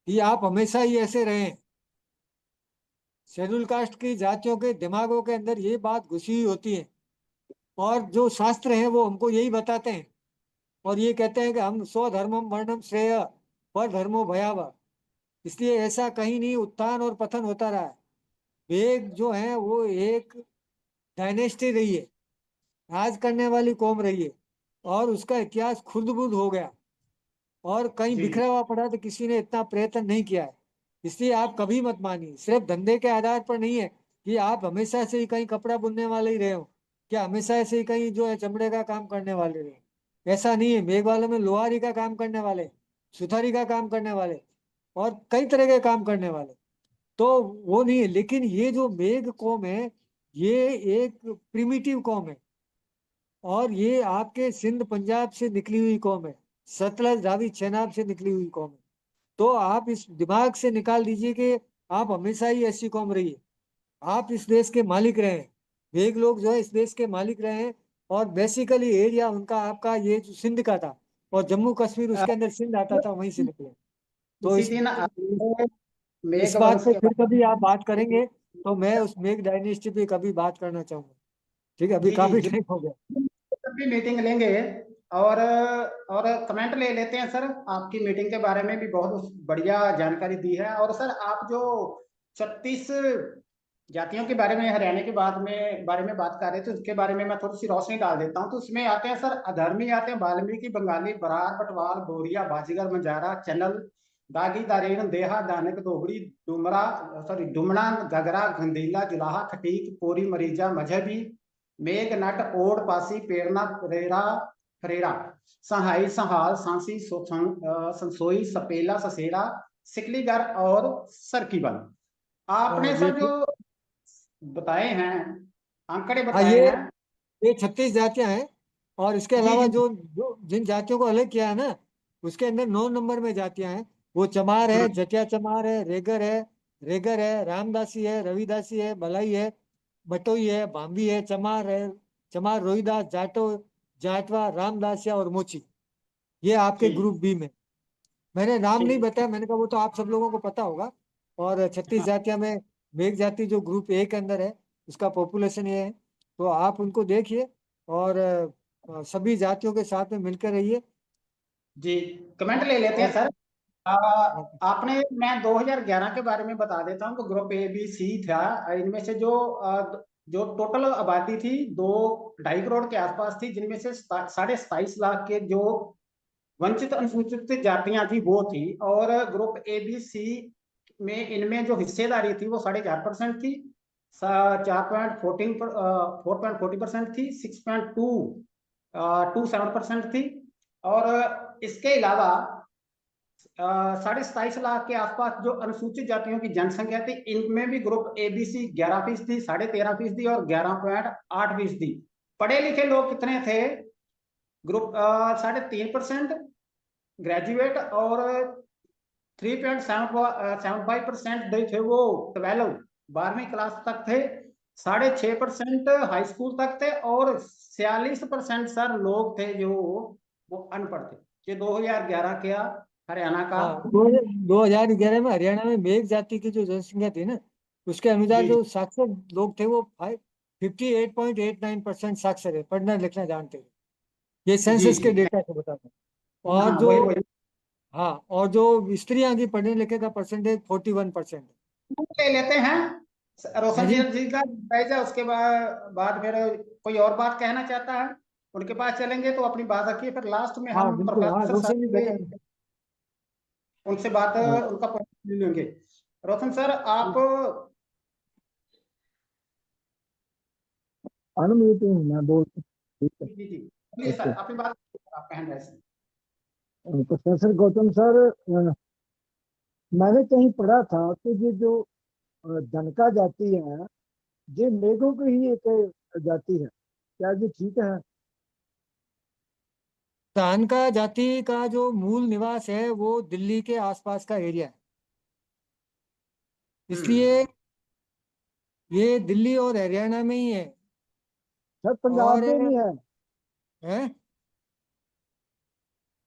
कि आप हमेशा ही ऐसे रहें। शेड्यूल कास्ट की जातियों के दिमागों के अंदर ये बात घुसी हुई होती है, और जो शास्त्र हैं वो हमको यही बताते हैं, और ये कहते हैं कि हम स्वधर्मम वर्णम श्रेय पर धर्मो भयावह। इसलिए ऐसा कहीं नहीं उत्थान और पतन होता रहा है। बेग जो है वो एक डायनेस्टी रही है, राज करने वाली कौम रही है, और उसका इतिहास खुर्द-बुर्द हो गया और कहीं जी बिखरा हुआ पड़ा तो किसी ने इतना प्रयत्न नहीं किया है। इसलिए आप कभी मत मानिए, सिर्फ धंधे के आधार पर नहीं है कि आप हमेशा से ही कहीं कपड़ा बुनने वाले ही रहे हो, क्या हमेशा ऐसे ही कहीं जो है चमड़े का काम करने वाले रहे, ऐसा नहीं है। मेघ वालों में लोहारी का काम करने वाले, सुथारी का काम करने वाले और कई तरह के काम करने वाले, तो वो नहीं है। लेकिन ये जो मेघ कौम है, ये एक प्रिमिटिव कौम है और ये आपके सिंध पंजाब से निकली हुई कौम है, सतलज रावी चेनाब से निकली हुई कौम है। तो आप इस दिमाग से निकाल दीजिए कि आप हमेशा ही ऐसी कौम रही है। आप इस देश के मालिक रहे हैं, वेग लोग जो है इस देश के मालिक रहे हैं, और बेसिकली एरिया उनका आपका ये जो सिंध का था, और जम्मू कश्मीर अ, उसके अंदर सिंध आता था, वहीं से निकले। तो उसी इस दिन आपने मेघ इस बात वंश पे के फिर कभी आप बात बारे करेंगे, तो मैं में। उस मेघ डायनेस्टी पे कभी बात करना चाहूंगा। ठीक है, अभी जी जी काफी जी, टाइम हो गया। जब भी मीटिंग लेंगे और कमेंट ले लेते हैं सर। आपकी मीटिंग के बारे में भी बहुत बढ़िया जानकारी दी है। और सर आप जो 36 जातियों के बारे में हरियाणा के बारे में बात कर रहे थे, उसके बारे में मैं थोड़ी सी रोशनी डाल देता हूँ। तो उसमें आते हैं सर, अधर्मी आते हैं वाल्मीकि, बंगाली, बरार, पटवार, बोरिया, बाजीगर, मजारा, चनल, दागी, दारेन, देहा, दानक, दोगड़ी, डुमरा, सॉरी डुमना, गगरा, गंदीला, जुलाहा, खटीक, कोरी, मरीजा, मजहबी, मेघनट, ओड, पासी, पेड़ना, परेरा, फरेरा, सहाई, संहाल, सांसी, संसोई, सपेला, ससेरा, सिकलीगर और सरकीबल। आपने ये सर जो बताए हैं, आंकड़े हाँ, बताए हैं। ये 36 जातियां हैं, और इसके जी अलावा जी। जो जो जिन जातियों को अलग किया है ना, उसके अंदर 9 नंबर में जातियां हैं। वो चमार है, हम्म, जटिया चमार है, रेगर है, रामदासी है, रविदासी है, भलाई है, बटोई है, भांबी है, चमार रोहिदास, जाटवा, रामदासिया और मोची। ये आपके जी ग्रुप बी में। मैंने नाम नहीं ठीक। बताया, मैंने कहा वो तो आप सब लोगों को पता होगा। और 36 हाँ जातियां में मेघ जाति जो ग्रुप ए के अंदर है, उसका पॉपुलेशन ये है। तो आप उनको देखिए और सभी जातियों के साथ में मिलकर रहिए। जी, कमेंट ले लेते हैं और सर। आ, आपने मैं 2011 के बारे में बता देता हूँ। तो ग्रुप ए बी सी था। इनमें से जो टोटल आबादी थी, 2-2.5 करोड़ के आसपास थी, जिनमें से 27.5 लाख के जो वंचित अनुसूचित जातियां थी वो थी। और ग्रुप ए बी सी में इनमें जो हिस्सेदारी थी वो 4.5% थी, 4.40% थी, 6.27% थी। और इसके अलावा 27.5 लाख के आसपास जो अनुसूचित जातियों की जनसंख्या थी, इनमें भी ग्रुप एबीसी 11% 13.5% और 11.8%। पढ़े लिखे लोग कितने थे? ग्रुप 3.5% ग्रेजुएट, और 3.75% थे वो 12वीं क्लास तक थे। 6.5% हाई स्कूल तक थे, और 46% सर लोग थे जो वो अनपढ़ थे। ये 2011 का हरियाणा का। हाँ, 2011 में हरियाणा में मेघ जाति की जो जनसंख्या थी ना, उसके अनुसार जी जी जो साक्षर लोग थे वो 58.89% साक्षर है, पढ़ना लिखना जानते हैं। ये जी सेंसस के जी। डेटा से बताता हूँ। और हाँ जो वही वही। हाँ, और जो स्त्रियां की पढ़ने लिखे का परसेंटेज 41%। ले लेते हैं है रोशन जी। जी का जायजा। उसके बाद फिर कोई और बात कहना चाहता है, उनके पास चलेंगे तो अपनी बात रखिए। फिर लास्ट में हाँ हम बिल्कुल, हाँ प्रोफेसर साहब रोशन जी के बेटा। उनसे बात हाँ, उनका पॉइंट ले लेंगे। रोशन सर आप। अनम्यूट हूँ मैं, बोल। ठीक है। जी जी बोलिए सर, ओके। अपनी बात आप कहें वैसे। प्रोफेसर गौतम सर, मैंने कहीं पढ़ा था कि ये जो जनका जाति है, ये मेघों की ही एक जाति है, क्या ये ठीक है? तानका जाति का जो मूल निवास है वो दिल्ली के आसपास का एरिया है, हम्म। इसलिए ये दिल्ली और हरियाणा में ही है। सर पंजाब और में नहीं है? है,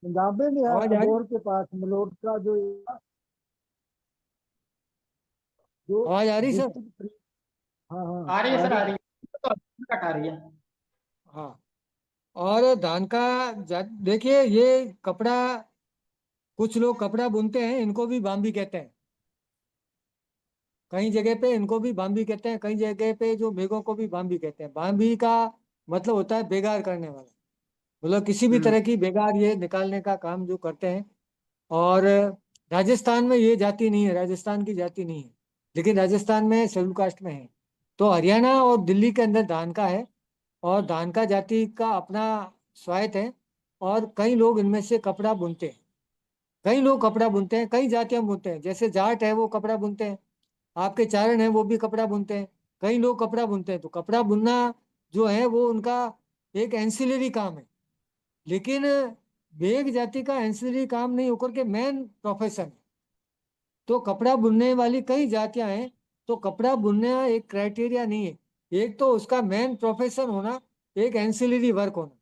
पंजाब में नहीं है, आवाज आ रही, अबोहर के पास मलोट का जो आवाज आ रही सर। डिस्ट्रिक्ट। हाँ हाँ, आ रही है आ सर, रही आ है। रही है तो कट आ रही है। हाँ, और देखिए, ये कपड़ा, कुछ लोग कपड़ा बुनते हैं, इनको भी बाम्बी कहते हैं। कई जगह पे इनको भी बाम्बी कहते हैं, कई जगह पे जो मेघों को भी बाम्बी कहते हैं। बाम्बी का मतलब होता है बेगार करने वाला, मतलब किसी भी तरह की बेगार ये निकालने का काम जो करते हैं। और राजस्थान में ये जाति नहीं है, राजस्थान की जाति नहीं है, लेकिन राजस्थान में शेड्यूल कास्ट में है। तो हरियाणा और दिल्ली के अंदर धानका है, और धानका जाति का अपना स्वायत्त है। और कई लोग इनमें से कपड़ा बुनते हैं, कई लोग कपड़ा बुनते हैं, कई जातियां बुनते हैं। जैसे जाट है वो कपड़ा बुनते हैं, आपके चारण है वो भी कपड़ा बुनते हैं, कई लोग कपड़ा बुनते हैं। तो कपड़ा बुनना जो है वो उनका एक एंसिलरी काम है, लेकिन वेग जाति का एंसिलरी काम नहीं होकर के मेन प्रोफेशन है। तो कपड़ा बुनने वाली कई जातियां हैं, तो कपड़ा बुनना एक क्राइटेरिया नहीं है। एक तो उसका मेन प्रोफेशन होना, एक एंसिलरी वर्क होना।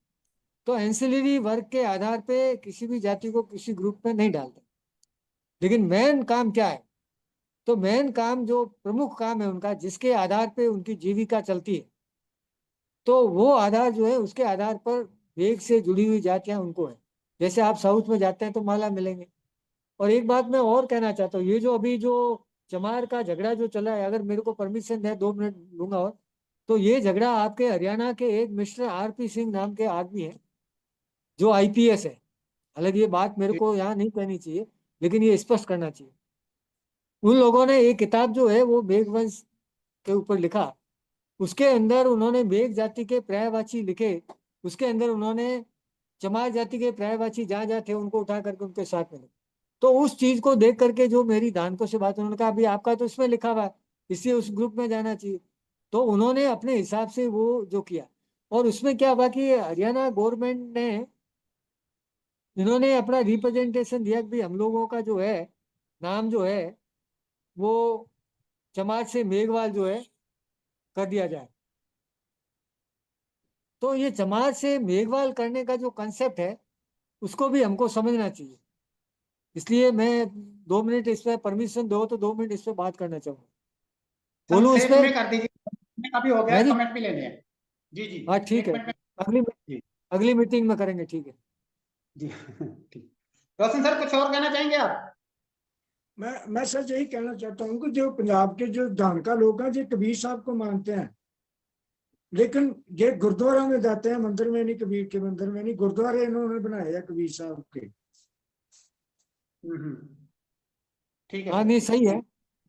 तो एंसिलरी वर्क के आधार पे किसी भी जाति को किसी ग्रुप में नहीं डालते, लेकिन मेन काम क्या है? तो मेन काम जो प्रमुख काम है उनका, जिसके आधार पे उनकी जीविका चलती है, तो वो आधार जो है उसके आधार पर वेग से जुड़ी हुई जातियां उनको है। जैसे आप साउथ में जाते हैं तो माला मिलेंगे। और एक बात मैं और कहना चाहता हूँ, ये जो अभी जो चमार का झगड़ा जो चला है, अगर मेरे को परमिशन है 2 मिनट लूंगा और, तो ये झगड़ा आपके हरियाणा के एक मिस्टर आरपी सिंह नाम के आदमी है, जो आईपीएस है। हालांकि ये बात मेरे को यहाँ नहीं कहनी चाहिए, लेकिन ये स्पष्ट करना चाहिए। उन लोगों ने एक किताब जो है वो मेघवंश के ऊपर लिखा, उसके अंदर उन्होंने मेघ जाति के पर्यायवाची लिखे। उसके अंदर उन्होंने चमार जाति के पर्यायवाची जहाँ जहाँ थे उनको उठा करके उनके साथ में लिखा। तो उस चीज को देख करके जो मेरी दानको से बात, उन्होंने कहा अभी आपका तो इसमें लिखा हुआ है, इसलिए उस ग्रुप में जाना चाहिए। तो उन्होंने अपने हिसाब से वो जो किया, और उसमें क्या हुआ कि हरियाणा गवर्नमेंट ने, इन्होंने अपना रिप्रेजेंटेशन दिया कि भाई हम लोगों का जो है नाम जो है वो चमार से मेघवाल जो है कर दिया जाए। तो ये चमार से मेघवाल करने का जो कंसेप्ट है उसको भी हमको समझना चाहिए। इसलिए मैं 2 मिनट इस पर परमिशन दो तो 2 मिनट इस पर बात करना चाहूंगा। बोलूं इस संक्षेप पे? में कर दीजिए, अभी हो गया, मैं जी, कमेंट भी लेने हैं। जी जी। हाँ ठीक एक है, मिनट में। अगली जी अगली मीटिंग में करेंगे, ठीक है। जी ठीक। रोशन सर, कुछ और कहना चाहेंगे आप? मैं सर यही कहना चाहता हूँ कि जो पंजाब के जो धानका लोग हैं जो कबीर साहब को मानते हैं, लेकिन ये गुरुद्वारा में जाते हैं, मंदिर में नहीं, कबीर के मंदिर में नहीं, गुरुद्वारे इन्होंने बनाए हैं कबीर साहब के। ठीक है हाँ सर, नहीं, ठीक है। सही है।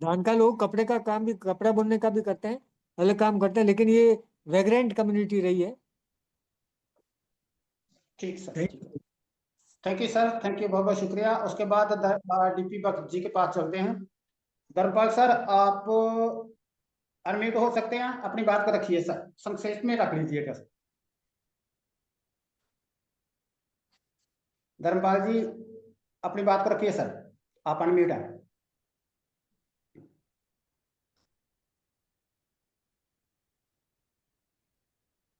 धान का लोग कपड़े का काम भी, कपड़ा बुनने का भी करते हैं, अलग काम करते हैं, लेकिन ये वैग्रेंट कम्युनिटी रही है। ठीक सर, थैंक ठीक है। Thank you sir, thank you, बहुत बहुत शुक्रिया। उसके बाद डीपी भगत जी के पास चलते हैं। धर्मपाल सर, आप अनम्यूट हो सकते हैं, अपनी बात को रखिए सर, संक्षेप में रख लीजिएगा सर। धर्मपाल जी, अपनी बात को रखिए सर, आप अनम्यूट हैं।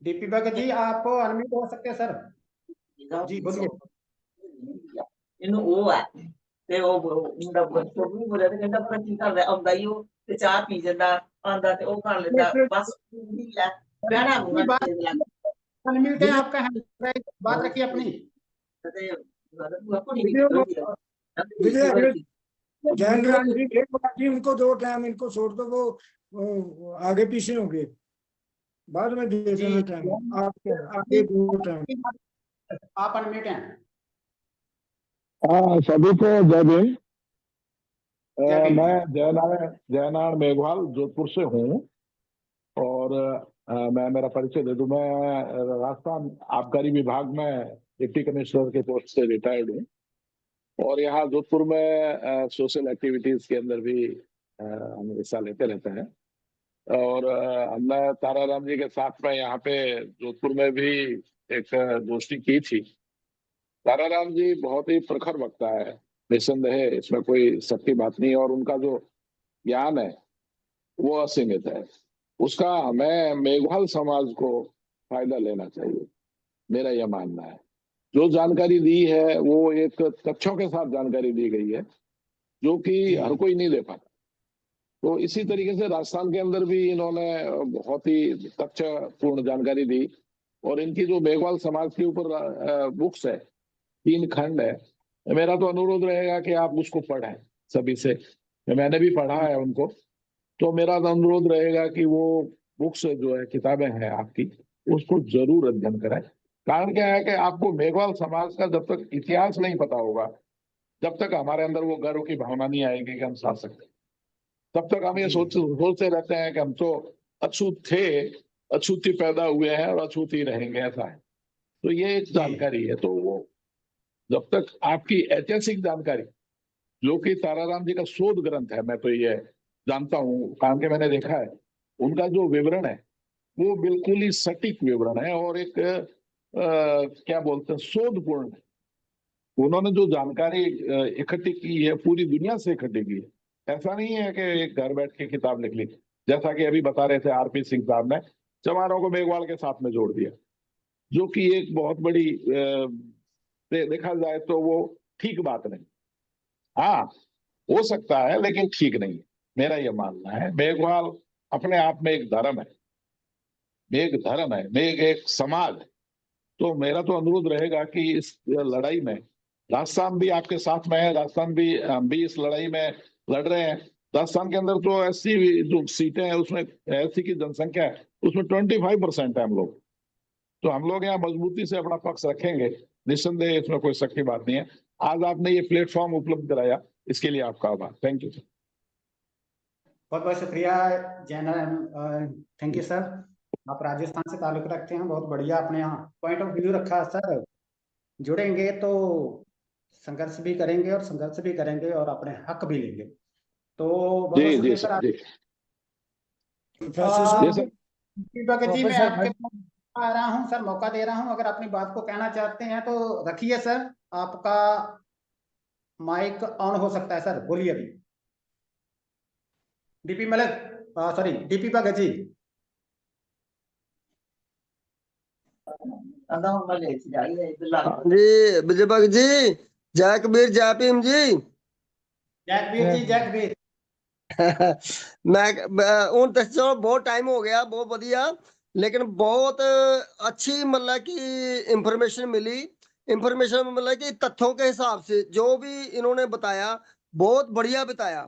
डीपी भगत जी, आप अनम्यूट हो सकते हैं सर। जी बोलिए। ਇਹਨੂੰ ਉਹ ਹੈ ਤੇ ਉਹ ਮੁੰਡਾ ਛੋਟੂ ਵੀ ਬੋਲਿਆ ਤੇ ਕਹਿੰਦਾ ਪਤਾ ਕੀ ਕਰਦਾ, ਆਉਂਦਾ ਹੀ ਉਹ ਤੇ ਚਾਹ ਪੀ ਜਾਂਦਾ, आंदा ਤੇ ਉਹ कर लेता बस नहीं है बहना अपनी मुंगा बात, तेज लग अनम्यूट है वीडियो आपका हैंड, बात रखिए अपनी। ते तू अपनी भी वीडियो कर दिया वीडियो अपनी जैन राम जी, एक बात जी, उनको 2 टाइम इनको छोड़ दो, वो आगे पीछे होंगे, बाद में दे जी देना टाइम, आपके आगे 2 टाइम। आप अनम्यूट हैं। हाँ, सभी को जय भीम। जय भीम। मैं जयनारायण मेघवाल जोधपुर से हूँ। और मैं मेरा परिचय दे दूं। मैं राजस्थान आबकारी विभाग में डिप्टी कमिश्नर के पोस्ट से रिटायर्ड हूँ, और यहाँ जोधपुर में सोशल एक्टिविटीज के अंदर भी हम हिस्सा लेते रहते हैं। और हमने ताराराम जी के साथ में यहाँ पे जोधपुर में भी एक गोष्ठी की थी। ताराराम जी बहुत ही प्रखर वक्ता है, निस्संदेह है, इसमें कोई शक की बात नहीं। और उनका जो ज्ञान है वो असीमित है। उसका हमें मेघवाल समाज को फायदा लेना चाहिए, मेरा यह मानना है। जो जानकारी दी है वो एक तथ्यों के साथ जानकारी दी गई है, जो कि हर कोई नहीं ले पाता। तो इसी तरीके से राजस्थान के अंदर भी इन्होंने बहुत ही तथ्यपूर्ण जानकारी दी। और इनकी जो मेघवाल समाज के ऊपर बुक्स है, 3 खंड है, मेरा तो अनुरोध रहेगा कि आप उसको पढ़ें सभी से। मैंने भी पढ़ा है उनको, तो मेरा तो अनुरोध रहेगा कि वो बुक्स जो है, किताबें हैं आपकी, उसको जरूर अध्ययन करें। कारण क्या है कि आपको मेघवाल समाज का जब तक इतिहास नहीं पता होगा, जब तक हमारे अंदर वो गर्व की भावना नहीं आएगी कि हम साथ सकते, तब तक हम ये जी। सोचते रहते हैं कि हम तो अछूत थे, अछूत ही पैदा हुए हैं और अछूत ही रहेंगे, ऐसा है। तो ये एक जानकारी है। तो वो जब तक आपकी ऐतिहासिक जानकारी, जो कि ताराराम जी का शोध ग्रंथ है, मैं तो ये जानता हूँ, कारण के मैंने देखा है, उनका जो विवरण है वो बिल्कुल ही सटीक विवरण है और एक क्या बोलते हैं, शोधपूर्ण है। उन्होंने जो जानकारी इकट्ठी की है, पूरी दुनिया से इकट्ठी की है। ऐसा नहीं है कि एक घर बैठ के किताब लिख ली, जैसा कि अभी बता रहे थे आरपी सिंह साहब ने, चमारों को मेघवाल के साथ में जोड़ दिया, जो कि एक बहुत बड़ी देखा जाए तो वो ठीक बात नहीं। हाँ, हो सकता है, लेकिन ठीक नहीं है, मेरा ये मानना है। मेघवाल अपने आप में एक धर्म है, मेघ धर्म है, मेघ एक समाज है। तो मेरा तो अनुरोध रहेगा कि इस लड़ाई में राजस्थान भी आपके साथ में है, राजस्थान भी, हम भी इस लड़ाई में लड़ रहे हैं। राजस्थान के अंदर तो ऐसी जो सीटें हैं, उसमें ऐसी की जनसंख्या है, उसमें 25% है हम लोग। तो हम लोग यहाँ मजबूती से अपना पक्ष रखेंगे, निस्संदेह, इसमें कोई शक की बात नहीं है। आज आपने ये प्लेटफॉर्म उपलब्ध कराया, इसके लिए आपका आभार। Thank you sir. बहुत बहुत शुक्रिया जैन, थैंक यू सर। आप राजस्थान से ताल्लुक रखते हैं, बहुत बढ़िया अपने यहाँ पॉइंट ऑफ व्यू रखा सर। जुड़ेंगे तो संघर्ष भी करेंगे और संघर्ष भी करेंगे और अपने हक भी लेंगे। तो बहुत बहुत जी जी शुक्रिया सर। सर, जी प्रोफेसर जी साहब सर। भगत जी, मैं प्रोफेसर आपके आ रहा हूँ सर, मौका दे रहा हूँ, अगर अपनी बात को कहना चाहते हैं तो रखिए सर। आपका माइक ऑन हो सकता है सर, बोलिए अभी। DP Malik, sorry DP Bhagat ji. ਕਹਿੰਦਾ ਹੁਣ ਮੈਂ ਲੈ ਕੇ ਜਾਈ ਹੈ ਇੱਧਰ ਲੱਗ हाँ जी विजय भगत जी, जय कबीर जय भीम जी। जय कबीर जी, जय कबीर। मैं हूं तो चलो बहुत टाइम हो गया, बहुत बढ़िया, लेकिन बहुत अच्छी मतलब कि इंफॉर्मेशन मिली। इंफॉर्मेशन मतलब कि तथ्यों के हिसाब से जो भी इन्होंने बताया, बहुत बढ़िया बताया।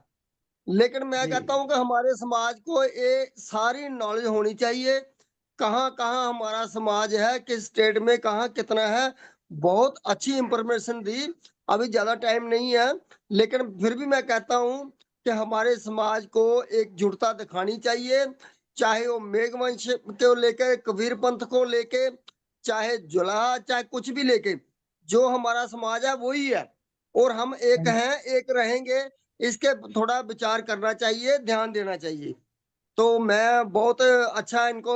लेकिन मैं जी कहता हूं कि हमारे समाज को ये सारी नॉलेज होनी चाहिए, कहाँ कहाँ हमारा समाज है, किस स्टेट में कहाँ कितना है। बहुत अच्छी इंफॉर्मेशन दी। अभी ज्यादा टाइम नहीं है, लेकिन फिर भी मैं कहता हूं कि हमारे समाज को एकजुटता दिखानी चाहिए, चाहे वो मेघवंश को लेके, कबीर पंथ को लेके, चाहे जुलाहा, चाहे कुछ भी लेके, जो हमारा समाज है वही है और हम एक हैं, एक रहेंगे। इसके थोड़ा विचार करना चाहिए, ध्यान देना चाहिए। तो मैं बहुत अच्छा इनको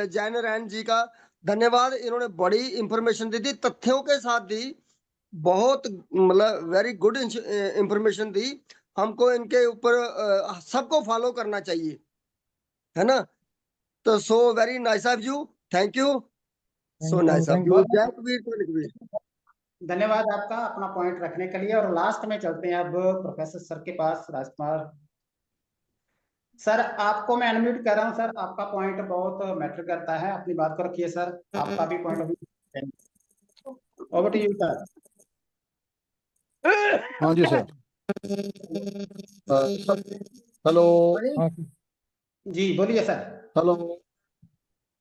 जैन नारायण जी का धन्यवाद, इन्होंने बड़ी इंफॉर्मेशन दी थी, तथ्यों के साथ दी, बहुत मतलब वेरी गुड इंफॉर्मेशन दी। हमको इनके ऊपर सबको फॉलो करना चाहिए, है ना। तो so very nice of you, thank you, so nice of thank you. You. जय कबीर जय कबीर। धन्यवाद आपका अपना पॉइंट रखने के लिए। और लास्ट में चलते हैं अब प्रोफेसर सर के पास, राजकुमार सर। आपको मैं अनम्यूट कर रहा हूँ सर, आपका पॉइंट बहुत मैटर करता है, अपनी बात को रखिए सर, आपका भी point of view. Over to you sir. हाँ जी सर। हेलो। हाँ जी बोलिए सर। हेलो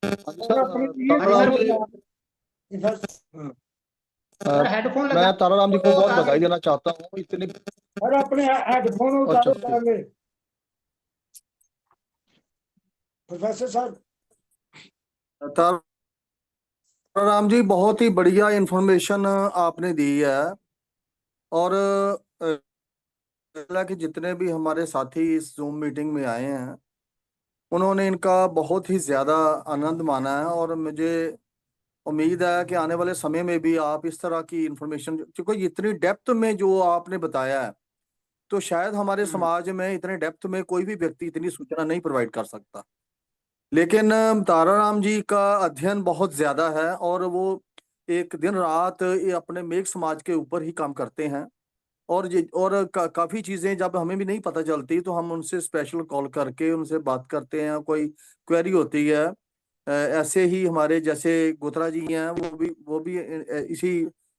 सर अपने हाँ ताराराम जी जी, सर। सर हेडफोन लगा। मैं ताराराम जी को तो बहुत काफी बधाई देना चाहता हूँ इतनी। और अपने हेडफोन अच्छा उतारो पहले प्रोफेसर साहब। ताराराम जी, बहुत ही बढ़िया इंफॉर्मेशन आपने दी है। और कि जितने भी हमारे साथी इस जूम मीटिंग में आए हैं, उन्होंने इनका बहुत ही ज्यादा आनंद माना है। और मुझे उम्मीद है कि आने वाले समय में भी आप इस तरह की इंफॉर्मेशन, क्योंकि इतनी डेप्थ में जो आपने बताया है, तो शायद हमारे समाज में इतने डेप्थ में कोई भी व्यक्ति इतनी सूचना नहीं प्रोवाइड कर सकता। लेकिन ताराराम जी का अध्ययन बहुत ज्यादा है और वो एक दिन रात ये अपने मेघ समाज के ऊपर ही काम करते हैं। और काफी चीजें जब हमें भी नहीं पता चलती तो हम उनसे स्पेशल कॉल करके उनसे बात करते हैं, कोई क्वेरी होती है। ऐसे ही हमारे जैसे गोत्रा जी हैं, वो भी इसी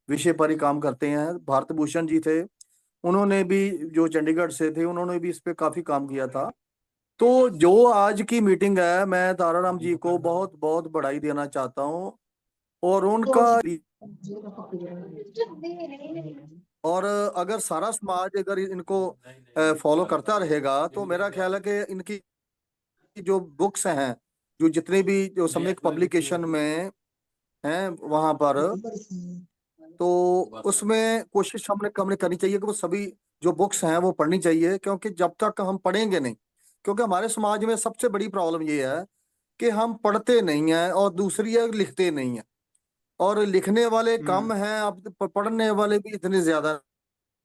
विषय पर ही काम करते हैं। भारत भूषण जी थे, उन्होंने भी, जो चंडीगढ़ से थे, उन्होंने भी इस पे काफी काम किया था। तो जो आज की मीटिंग है, मैं ताराराम जी को बहुत बहुत बधाई देना चाहता हूँ और उनका, और अगर सारा समाज अगर इनको फॉलो करता रहेगा तो मेरा ख्याल है कि इनकी जो बुक्स हैं, जो जितने भी जो सम्यक पब्लिकेशन में हैं वहां पर, तो उसमें कोशिश हमने करनी चाहिए कि वो सभी जो बुक्स हैं वो पढ़नी चाहिए, क्योंकि जब तक हम पढ़ेंगे नहीं, क्योंकि हमारे समाज में सबसे बड़ी प्रॉब्लम ये है कि हम पढ़ते नहीं हैं और दूसरी है लिखते नहीं हैं, और लिखने वाले कम हैं, अब पढ़ने वाले भी इतने ज्यादा,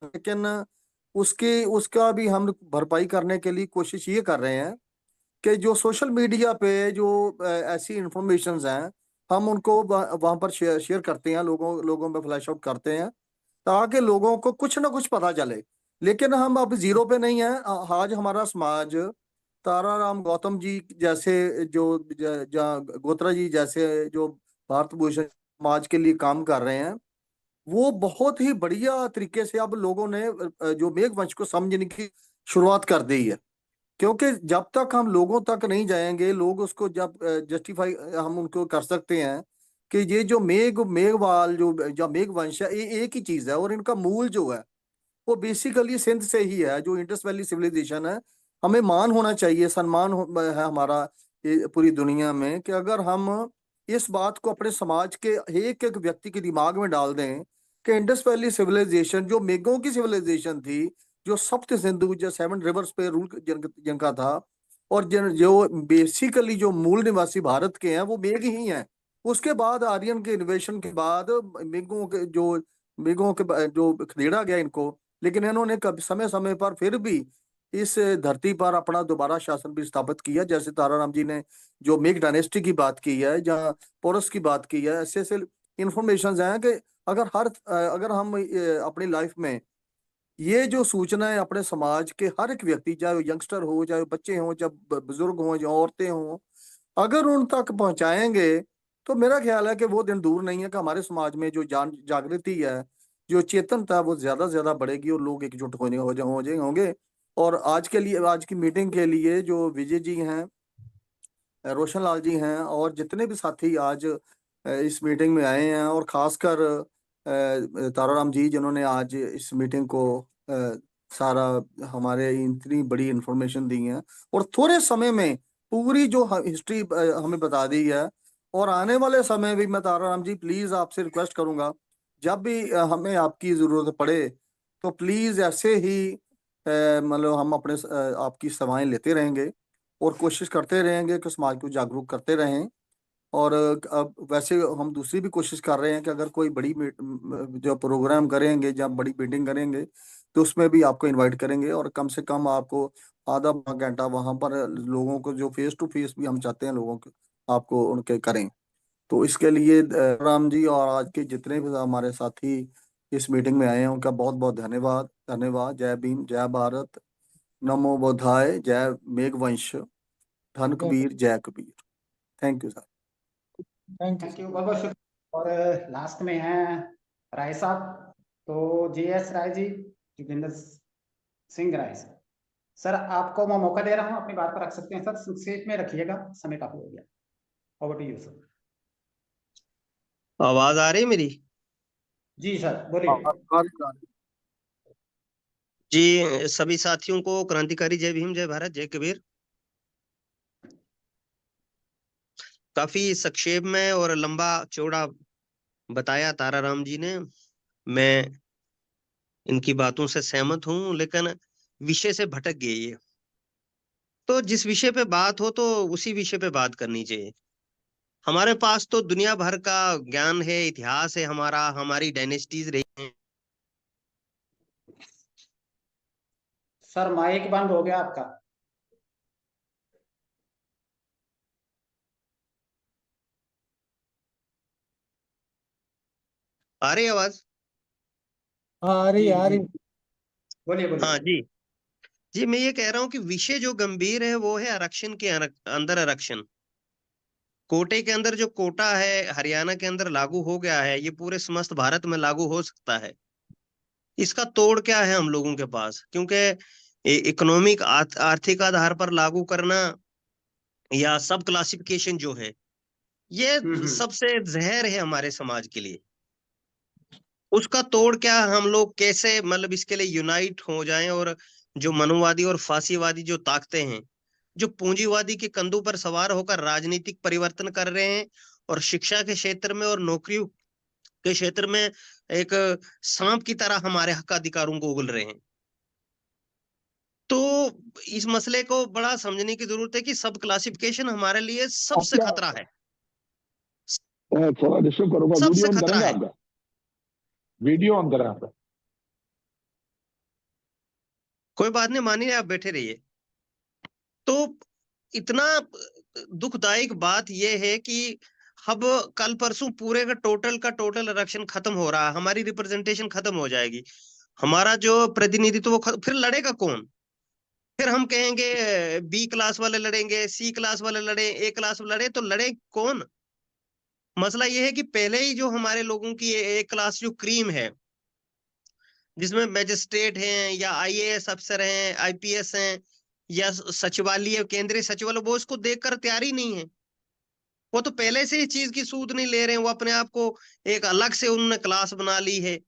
लेकिन उसका भी हम भरपाई करने के लिए कोशिश ये कर रहे हैं कि जो सोशल मीडिया पे जो ऐसी इंफॉर्मेशंस हैं, हम उनको वहां पर शेयर करते हैं, लोगों में फ्लैश आउट करते हैं, ताकि लोगों को कुछ ना कुछ पता चले। लेकिन हम अब जीरो पे नहीं है। आज हमारा समाज ताराराम गौतम जी जैसे जो गोत्रा जी जैसे जो भारत भूषण समाज के लिए काम कर रहे हैं, वो बहुत ही बढ़िया तरीके से अब लोगों ने जो मेघवंश को समझने की शुरुआत कर दी है। क्योंकि जब तक हम लोगों तक नहीं जाएंगे, लोग उसको जब जस्टिफाई हम उनको कर सकते हैं कि ये जो मेघवाल जो मेघवंश है, ये एक ही चीज है, और इनका मूल जो है वो बेसिकली सिंध से ही है, जो इंडस वैली सिविलाइजेशन है। हमें मान होना चाहिए, है हमारा ये पूरी दुनिया में, कि अगर हम इस बात को अपने समाज के एक एक व्यक्ति के दिमाग में डाल दें कि इंडस वैली सिविलाइजेशन जो मेघों की सिविलाइजेशन थी, जो सप्त सिंधु जो 7 रिवर्स पे रूल जिनका था, और जो बेसिकली जो मूल निवासी भारत के हैं वो मेघ ही हैं। उसके बाद आर्यन के इन्वेशन के बाद मेघों के जो खदेड़ा गया इनको, लेकिन इन्होंने कभी समय समय पर फिर भी इस धरती पर अपना दोबारा शासन भी स्थापित किया, जैसे ताराराम जी ने जो मेघ डायनेस्टी की बात की है, जहाँ पोरस की बात की है, ऐसे ऐसे इंफॉर्मेशन हैं कि अगर हम अपनी लाइफ में ये जो सूचनाएं अपने समाज के हर एक व्यक्ति, चाहे वो यंगस्टर हो, चाहे वो बच्चे हों, चाहे बुजुर्ग हों, चाहे औरतें हों, अगर उन तक पहुंचाएंगे, तो मेरा ख्याल है कि वो दिन दूर नहीं है कि हमारे समाज में जो जागृति है, जो चेतनता है, वो ज्यादा से ज्यादा बढ़ेगी और लोग एकजुट होंगे। और आज की मीटिंग के लिए जो विजय जी हैं, रोशन लाल जी हैं, और जितने भी साथी आज इस मीटिंग में आए हैं, और खासकर ताराराम जी जिन्होंने आज इस मीटिंग को सारा हमारे इतनी बड़ी इंफॉर्मेशन दी है, और थोड़े समय में पूरी जो हिस्ट्री हमें बता दी है। और आने वाले समय भी मैं ताराराम जी प्लीज आपसे रिक्वेस्ट करूंगा, जब भी हमें आपकी जरूरत पड़े तो प्लीज ऐसे ही मतलब हम आपकी सेवाएं लेते रहेंगे और कोशिश करते रहेंगे कि समाज को जागरूक करते रहें। और अब वैसे हम दूसरी भी कोशिश कर रहे हैं कि अगर कोई जो प्रोग्राम करेंगे, जब बड़ी मीटिंग करेंगे, तो उसमें भी आपको इनवाइट करेंगे, और कम से कम आपको आधा पौना घंटा वहां पर लोगों को जो फेस टू फेस भी हम चाहते हैं लोगों के आपको उनके करें। तो इसके लिए राम जी और आज के जितने भी हमारे साथी इस मीटिंग में आए हैं, उनका बहुत बहुत धन्यवाद। धन्यवाद। जय भीम, जय भारत, नमो बुद्धाय, जय मेघवंश, धन कबीर, जय Kabir. Thank you sir. Thank thank you, बहुत बहुत शुक्रिया। और लास्ट में हैं राय साहब, तो JS राय जी, जोगिंदर सिंह राय सर। सर आपको मैं मौका दे रहा हूं, अपनी बात पर रख सकते हैं सर, संक्षेप में रखिएगा, समय काफी हो गया। Over to you sir. आवाज आ रही है मेरी? जी सर बोलिए। जी, सभी साथियों को क्रांतिकारी जय भीम, जय भारत, जय कबीर। काफी संक्षेप में और लंबा चौड़ा बताया ताराराम जी ने। मैं इनकी बातों से सहमत हूं, लेकिन विषय से भटक गए ये। तो जिस विषय पे बात हो तो उसी विषय पे बात करनी चाहिए। हमारे पास तो दुनिया भर का ज्ञान है, इतिहास है हमारा, हमारी डायनेस्टीज रही हैं। सर माइक बंद हो गया आपका। आ रही आवाज? हाँ आ रही जी आ जी रही। बोलिए हाँ बोलिए। जी। जी, मैं ये कह रहा हूँ कि विषय जो गंभीर है वो है आरक्षण के अंदर आरक्षण। कोटे के अंदर जो कोटा है हरियाणा के अंदर लागू हो गया है, ये पूरे समस्त भारत में लागू हो सकता है। इसका तोड़ क्या है हम लोगों के पास? क्योंकि इकोनॉमिक आर्थिक आधार पर लागू करना या सब क्लासिफिकेशन जो है, ये सबसे जहर है हमारे समाज के लिए। उसका तोड़ क्या हम लोग कैसे मतलब इसके लिए यूनाइट हो जाएं, और जो मनुवादी और फासीवादी जो ताकतें हैं, जो पूंजीवादी के कंधों पर सवार होकर राजनीतिक परिवर्तन कर रहे हैं और शिक्षा के क्षेत्र में और नौकरियों के क्षेत्र में एक सांप की तरह हमारे हक अधिकारों को उगल रहे हैं। तो इस मसले को बड़ा समझने की जरूरत है कि सब क्लासिफिकेशन हमारे लिए सबसे क्या- खतरा है, थोड़ा डिस्टर्ब करूंगा, सबसे वीडियो ऑन खतरा करेंगे है। आपका, वीडियो ऑन करें आपका। कोई बात नहीं, मानिए आप बैठे रहिए। तो इतना दुखदायक बात यह है कि अब कल परसों पूरे का टोटल इलेक्शन खत्म हो रहा है, हमारी रिप्रेजेंटेशन खत्म हो जाएगी, हमारा जो प्रतिनिधित्व फिर लड़ेगा कौन? फिर हम कहेंगे बी क्लास वाले लड़ेंगे, सी क्लास वाले लड़े, ए क्लास वाले लड़े, तो लड़े कौन? मसला यह है कि पहले ही जो हमारे लोगों की ए क्लास जो क्रीम है, जिसमें मैजिस्ट्रेट हैं या आईएएस अफसर हैं, आईपीएस हैं या सचिवालय केंद्रीय सचिवालय, वो इसको देखकर तैयार ही नहीं है। वो तो पहले से इस चीज की सूद नहीं ले रहे हैं, वो अपने आप को एक अलग से उन्होंने क्लास बना ली है।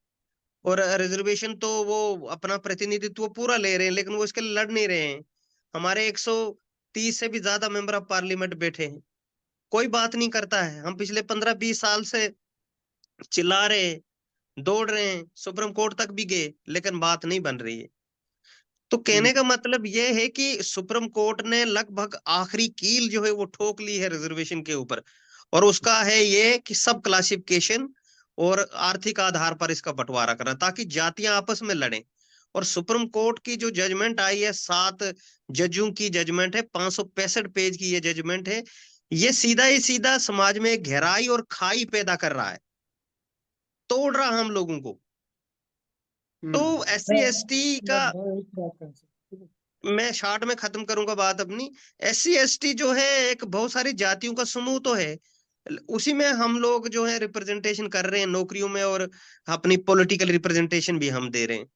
और रिजर्वेशन तो वो अपना प्रतिनिधित्व पूरा ले रहे हैं, लेकिन वो इसके लिए लड़ नहीं रहे हैं। हमारे 130 से भी ज्यादा मेंबर ऑफ पार्लियामेंट बैठे हैं, कोई बात नहीं करता है। हम पिछले 15-20 साल से चिल्ला रहे हैं, दौड़ रहे हैं, सुप्रीम कोर्ट तक भी गए, लेकिन बात नहीं बन रही है। तो कहने का मतलब यह है कि सुप्रीम कोर्ट ने लगभग आखिरी कील जो है वो ठोक ली है रिजर्वेशन के ऊपर, और उसका है ये कि सब क्लासिफिकेशन और आर्थिक आधार पर इसका बंटवारा करना, ताकि जातियां आपस में लड़ें। और सुप्रीम कोर्ट की जो जजमेंट आई है, 7 जजों की जजमेंट है, 565 पेज की ये जजमेंट है, ये सीधा ही सीधा समाज में एक गहराई और खाई पैदा कर रहा है, तोड़ रहा हम लोगों को। तो SC/ST का एक बात कर सकते हैं। मैं शॉर्ट में खत्म करूंगा बात अपनी। SC/ST जो है एक बहुत सारी जातियों का समूह तो है, उसी में हम लोग जो है रिप्रेजेंटेशन कर रहे हैं नौकरियों में, और अपनी पॉलिटिकल रिप्रेजेंटेशन भी हम दे रहे हैं।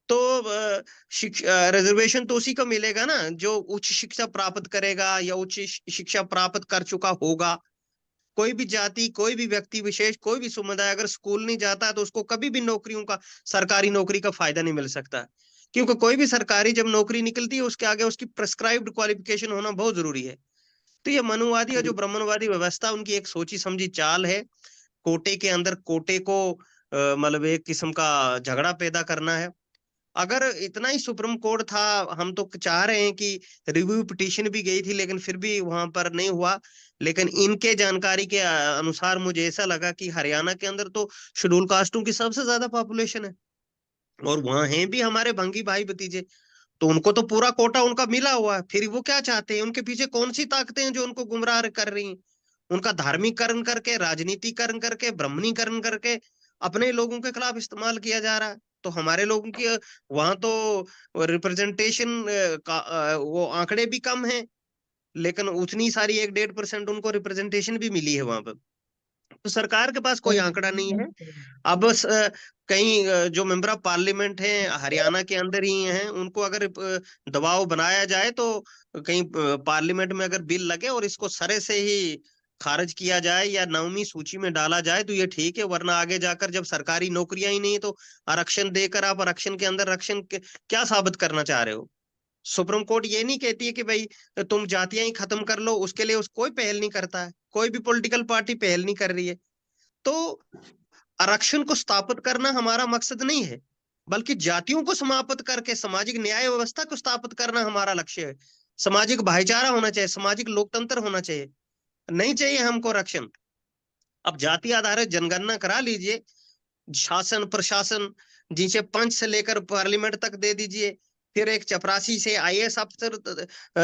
तो रिजर्वेशन तो उसी को मिलेगा ना जो उच्च शिक्षा प्राप्त करेगा या उच्च शिक्षा प्राप्त कर चुका होगा। कोई भी जाति, कोई भी व्यक्ति विशेष, कोई भी समुदाय अगर स्कूल नहीं जाता है तो उसको कभी भी नौकरियों का, सरकारी नौकरी का फायदा नहीं मिल सकता। क्योंकि कोई भी सरकारी जब नौकरी निकलती है उसके आगे उसकी प्रेस्क्राइब्ड क्वालिफिकेशन होना बहुत जरूरी है। तो ये मनुवादी और जो ब्राह्मणवादी व्यवस्था, उनकी एक सोची समझी चाल है, कोटे के अंदर कोटे को मतलब एक किस्म का झगड़ा पैदा करना है। अगर इतना ही सुप्रीम कोर्ट था, हम तो चाह रहे हैं कि रिव्यू पिटीशन भी गई थी लेकिन फिर भी वहां पर नहीं हुआ। लेकिन इनके जानकारी के अनुसार मुझे ऐसा लगा कि हरियाणा के अंदर तो शेड्यूल कास्टों की सबसे ज्यादा पॉपुलेशन है, और वहां हैं भी हमारे भंगी भाई भतीजे, तो उनको तो पूरा कोटा उनका मिला हुआ है। फिर वो क्या चाहते हैं? उनके पीछे कौन सी ताकतें हैं जो उनको गुमराह कर रही हैं? उनका धार्मिकरण करके, राजनीतिकरण करके, ब्राह्मणीकरण करके अपने लोगों के खिलाफ इस्तेमाल किया जा रहा है। तो हमारे लोगों की वहां तो रिप्रेजेंटेशन का वो आंकड़े भी कम हैं, लेकिन उतनी सारी 1-1.5% उनको रिप्रेजेंटेशन भी मिली है वहां पर। तो सरकार के पास कोई आंकड़ा नहीं है। अब कहीं जो मेंबर ऑफ पार्लियामेंट हैं हरियाणा के अंदर ही हैं, उनको अगर दबाव बनाया जाए तो कहीं पार्लियामेंट में अगर बिल लगे और इसको सरे से ही खारिज किया जाए या 9वीं सूची में डाला जाए तो ये ठीक है, वरना आगे जाकर जब सरकारी नौकरियां ही नहीं है तो आरक्षण देकर आप आरक्षण के अंदर आरक्षण क्या साबित करना चाह रहे हो? सुप्रीम कोर्ट ये नहीं कहती है कि भाई तुम जातियां ही खत्म कर लो, उसके लिए कोई पहल नहीं करता है, कोई भी पॉलिटिकल पार्टी पहल नहीं कर रही है। तो आरक्षण को स्थापित करना हमारा मकसद नहीं है, बल्कि जातियों को समाप्त करके सामाजिक न्याय व्यवस्था को स्थापित करना हमारा लक्ष्य है। सामाजिक भाईचारा होना चाहिए, सामाजिक लोकतंत्र होना चाहिए, नहीं चाहिए हमको आरक्षण। अब जाति आधारित जनगणना करा लीजिए, शासन प्रशासन जिसे पंच से लेकर पार्लियामेंट तक दे दीजिए, फिर एक चपरासी से आईएएस अफसर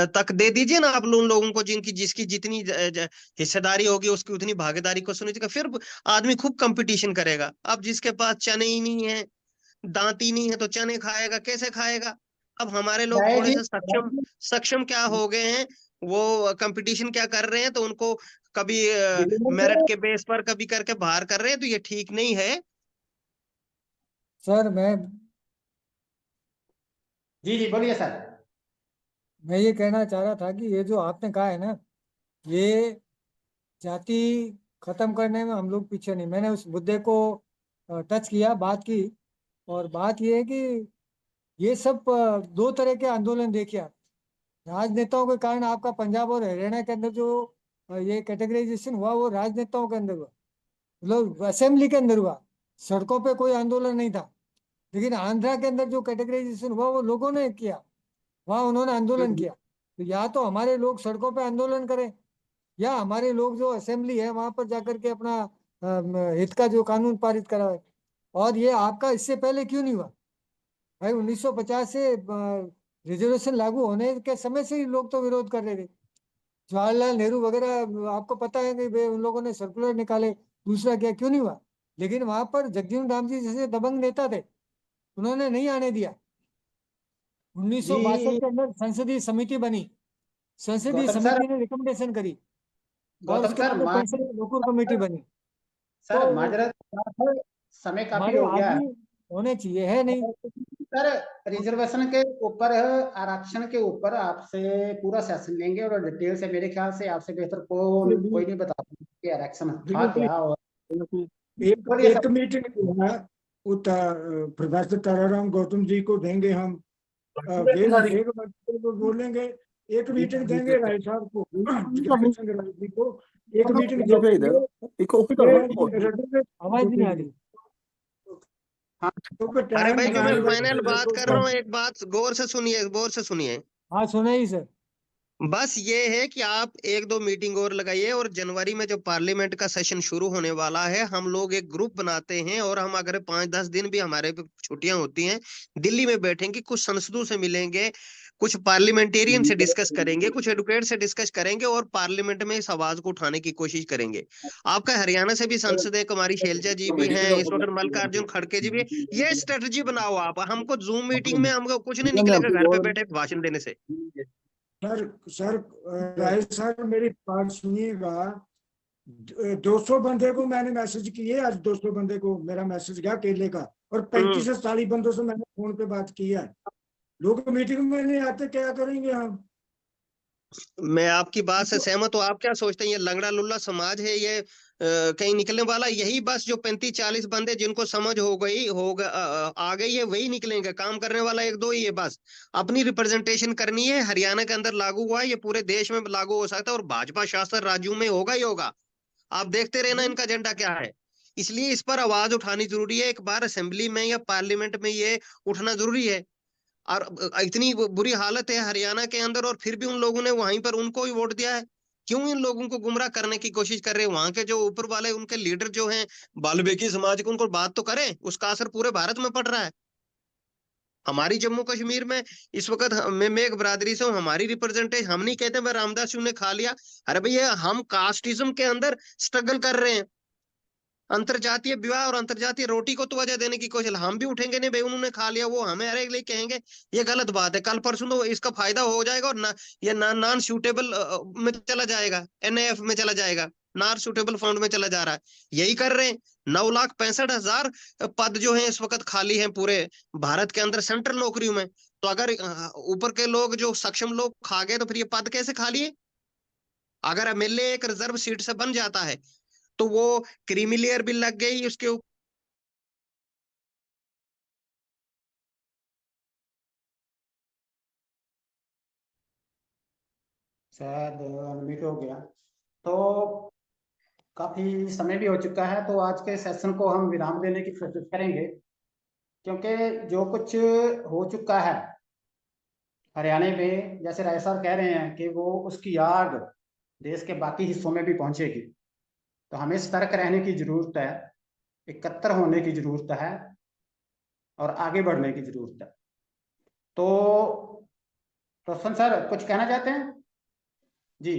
तक दे दीजिए ना आप उन लोगों को जिनकी जिसकी जितनी हिस्सेदारी होगी उसकी उतनी भागीदारी को सुनिश्चित, फिर आदमी खूब कंपटीशन करेगा। अब जिसके पास चने ही नहीं है, दांत ही नहीं है, तो चने खाएगा, कैसे खाएगा? अब हमारे लोग जय थोड़े जी। से सक्षम सक्षम क्या हो गए हैं, वो कंपटीशन क्या कर रहे हैं, तो उनको कभी मेरिट के बेस पर कभी करके बाहर कर रहे हैं, तो ये ठीक नहीं है। सर मैं जी जी बोलिए सर। मैं ये कहना चाह रहा था कि ये जो आपने कहा है ना, ये जाति खत्म करने में हम लोग पीछे नहीं। मैंने उस मुद्दे को टच किया, बात की, और बात ये है कि ये सब दो तरह के आंदोलन देखिए आप। राजनेताओं के कारण आपका पंजाब और हरियाणा के अंदर जो ये कैटेगराइजेशन हुआ, वो राजनेताओं के अंदर हुआ, मतलब असेंबली के अंदर हुआ। सड़कों पे कोई आंदोलन नहीं था। लेकिन आंध्रा के अंदर जो कैटेगराइजेशन हुआ, वो लोगों ने किया, वहां उन्होंने आंदोलन किया। तो या तो हमारे लोग सड़कों पे आंदोलन करें, या हमारे लोग जो असेंबली है वहां पर जाकर के अपना हित का जो कानून पारित कराए। और ये आपका इससे पहले क्यों नहीं हुआ भाई? 1950 से रिजर्वेशन लागू होने के समय से ही लोग तो विरोध कर रहे थे। जवाहरलाल नेहरू वगैरह आपको पता है कि उन लोगों ने सर्कुलर निकाले, दूसरा क्या, क्यों नहीं हुआ? लेकिन वहां पर जगजीवन राम जी जैसे दबंग नेता थे, उन्होंने नहीं आने दिया। 1962 जी के अंदर संसदीय समिति बनी, संसदीय गौतम सर, समिति ने रिकमेंडेशन करी, और गौतम उसके सर बाद में पंचायत लोकुर कमेटी बनी। सर तो माजरत समय काफी हमारे हो गया है। आदमी होने चाहिए, है नहीं? सर रिजर्वेशन के ऊपर, आरक्षण के ऊपर आपसे पूरा सेशन लेंगे और डिटेल से, मेरे ख्याल से आपसे बेहतर कोई नहीं बता सकता कि आरक्षण था बिल्कुल क्या। और बिल्कुल। बोलिए एक सर। मीटिंग जो है वो प्रोफेसर ताराराम गौतम जी को देंगे हम। एक एक बच्चे को बोलेंगे, एक मीटिंग देंगे राय साहब को, जगदीप सिंह राय जी को एक मीटिंग देंगे। आवाज नहीं आ रही। हाँ तो फिर अरे टाइम भाई जो मैं बनाएगा फाइनल बात कर रहा हूँ, एक बात गौर से सुनिए, गौर से सुनिए। हाँ सुनाइए सर। बस ये है कि आप एक दो मीटिंग और लगाइए, और जनवरी में जब पार्लियामेंट का सेशन शुरू होने वाला है, हम लोग एक ग्रुप बनाते हैं, और हम अगर 5-10 दिन भी हमारे पे छुट्टियां होती हैं, दिल्ली में बैठेंगे, कुछ सांसदों से मिलेंगे, कुछ पार्लियामेंटेरियन से डिस्कस करेंगे, कुछ एडवोकेट से डिस्कस करेंगे, और पार्लियामेंट में इस आवाज को उठाने की कोशिश करेंगे। आपका हरियाणा से भी सांसद है, कुमारी शैलजा जी भी हैं, इस वक्त मल्लिकार्जुन खड़गे जी भी हैं। ये स्ट्रेटजी बनाओ आप। हमको जूम मीटिंग में हमको कुछ नहीं निकलेगा घर पे बैठे भाषण देने से। सर सर राय सर मेरी बात सुनिएगा। 200 बंदे को मैंने मैसेज किए, आज 200 बंदे को मेरा मैसेज गया केले का, और 35 से 40 बंदों से मैंने फोन पे बात किया है। लोग मीटिंग में नहीं आते, क्या करेंगे हम? मैं आपकी बात से सहमत हूँ। आप क्या सोचते हैं, ये लंगड़ा लुल्ला समाज है, ये कहीं निकलने वाला? यही बस जो 35-40 बंदे जिनको समझ हो गई होगा, आ गई है, वही निकलेंगे। काम करने वाला एक दो ही है बस। अपनी रिप्रेजेंटेशन करनी है। हरियाणा के अंदर लागू हुआ है, ये पूरे देश में लागू हो सकता है, और भाजपा शासित राज्यों में होगा ही होगा। आप देखते रहना इनका एजेंडा क्या है। इसलिए इस पर आवाज उठानी जरूरी है। एक बार असेंबली में या पार्लियामेंट में ये उठना जरूरी है। और इतनी बुरी हालत है हरियाणा के अंदर, और फिर भी उन लोगों ने वहीं पर उनको ही वोट दिया है। क्यों इन लोगों को गुमराह करने की कोशिश कर रहे हैं? वहां के जो ऊपर वाले उनके लीडर जो हैं बाल्मीकि समाज के, उनको बात तो करें। उसका असर पूरे भारत में पड़ रहा है। हमारी जम्मू कश्मीर में इस वक्त मैं एक बरादरी से हूँ, हमारी रिप्रेजेंटेशन, हम नहीं कहते मैं रामदास जी ने खा लिया। अरे भैया, हम कास्टिज्म के अंदर स्ट्रगल कर रहे हैं। अंतरजातीय विवाह और अंतरजातीय रोटी को तो वजह देने की कोशिश, हम भी उठेंगे नहीं भाई उन्होंने खा लिया, वो हमें अरे लिए कहेंगे। ये गलत बात है। कल परसों तो इसका फायदा हो जाएगा, और ये नॉन सूटेबल में चला जाएगा, NAF में चला जाएगा, नॉन सूटेबल फंड में चला जा रहा है। यही कर रहे हैं। 9,65,000 पद जो है इस वक्त खाली हैं पूरे भारत के अंदर सेंट्रल नौकरियों में। तो अगर ऊपर के लोग जो सक्षम लोग खा गए, तो फिर ये पद कैसे खाली है? अगर MLA एक रिजर्व सीट से बन जाता है, तो वो क्रीमी लेयर भी लग गई उसके ऊपर। शायद अनम्यूट हो गया। तो काफी समय भी हो चुका है, तो आज के सेशन को हम विराम देने की कोशिश करेंगे, क्योंकि जो कुछ हो चुका है हरियाणा में, जैसे राय साहब कह रहे हैं कि वो उसकी आग देश के बाकी हिस्सों में भी पहुंचेगी। तो हमें सतर्क रहने की जरूरत है, एकत्र होने की जरूरत है, और आगे बढ़ने की जरूरत है। तो रोशन सर कुछ कहना चाहते हैं? जी,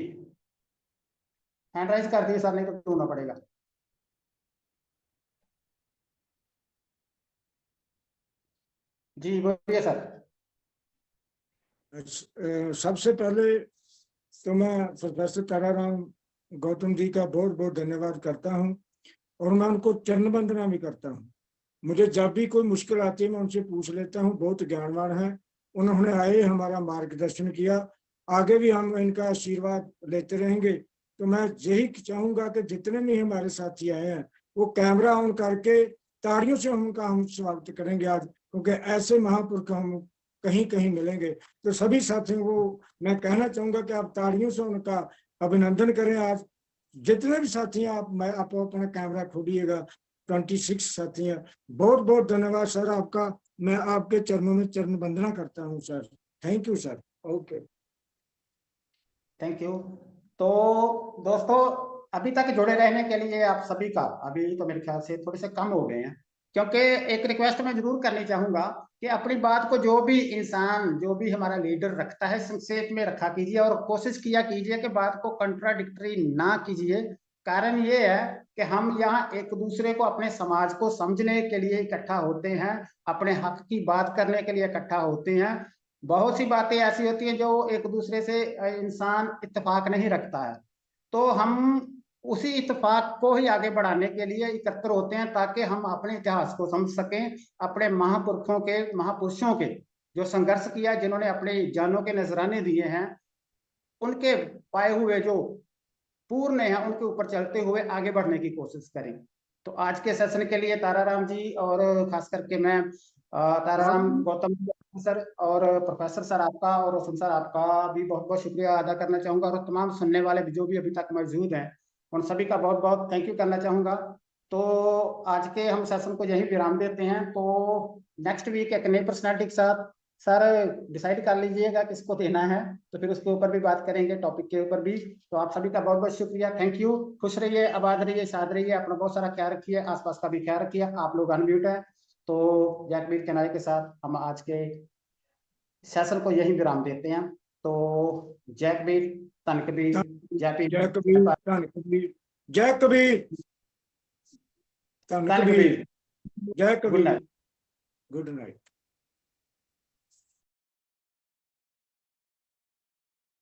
हैंड राइज कर दिए सर, नहीं तो ढूंढना पड़ेगा। जी बोलिए सर। सबसे पहले तो मैं प्रोफेसर ताराराम गौतम जी का बहुत बहुत धन्यवाद करता हूं, और मैं उनको चरण वंदना भी करता हूं। मुझे जब भी कोई मुश्किल आती है मैं उनसे पूछ लेता हूं, बहुत ज्ञानवान है, उन्होंने आए, हमारा मार्गदर्शन किया, आगे भी हम इनका आशीर्वाद लेते रहेंगे। तो मैं यही चाहूंगा कि जितने भी हमारे साथी आए हैं वो कैमरा ऑन करके तालियों से उनका हम स्वागत करेंगे आज, क्योंकि ऐसे महापुरुष हम कहीं कहीं मिलेंगे। तो सभी साथियों को मैं कहना चाहूंगा कि आप तालियों से उनका अभिनंदन करें। आज जितने भी साथी हैं आप अपना कैमरा खोलिएगा, 26 साथी हैं। बहुत बहुत धन्यवाद सर आपका, मैं आपके चरणों में चरण वंदना करता हूं sir. Thank you sir. Okay, thank you. तो दोस्तों, अभी तक जुड़े रहने के लिए आप सभी का, अभी तो मेरे ख्याल से थोड़े से कम हो गए हैं, क्योंकि एक रिक्वेस्ट मैं जरूर करनी चाहूंगा कि अपनी बात को जो भी इंसान, जो भी हमारा लीडर रखता है, संक्षेप में रखा कीजिए और कोशिश किया कीजिए कि बात को कंट्राडिक्टरी ना कीजिए। कारण ये है कि हम यहाँ एक दूसरे को, अपने समाज को समझने के लिए इकट्ठा होते हैं, अपने हक की बात करने के लिए इकट्ठा होते हैं। बहुत सी बातें ऐसी होती हैं जो एक दूसरे से इंसान इत्तेफाक नहीं रखता है, तो हम उसी इत्तेफाक को ही आगे बढ़ाने के लिए एकत्र होते हैं, ताकि हम अपने इतिहास को समझ सकें, अपने महापुरुषों के, महापुरुषों के जो संघर्ष किया, जिन्होंने अपने जानों के नजराने दिए हैं, उनके पाए हुए जो पूर्ण है उनके ऊपर चलते हुए आगे बढ़ने की कोशिश करें। तो आज के सेशन के लिए ताराराम जी और खास करके मैं ताराराम गौतम सर और प्रोफेसर सर आपका और रोशन सर आपका भी बहुत बहुत शुक्रिया अदा करना चाहूंगा, और तमाम सुनने वाले जो भी अभी तक मौजूद हैं उन सभी का बहुत बहुत थैंक यू करना चाहूंगा। तो आज के हम सेशन को यहीं विराम देते हैं। तो नेक्स्ट वीक एक नई पर्सनैलिटी के साथ सर डिसाइड कर लीजिएगा किसको देना है, तो फिर उसके ऊपर भी बात करेंगे, टॉपिक के ऊपर भी। तो आप सभी का बहुत बहुत शुक्रिया, थैंक यू। खुश रहिए, आबाद रहिए, साथ रहिए, अपना बहुत सारा ख्याल रखिए, आसपास का भी ख्याल रखिए। आप लोग अनम्यूट है, तो जैकबीर किनारे के साथ हम आज के सेशन को यही विराम देते हैं। तो जैकबीर, धन कबीर, जय जय पीर, कबीर, धन कबीर, जय कबीर, धन धन कबीर, कबीर। जय good Kabir, night. Good night.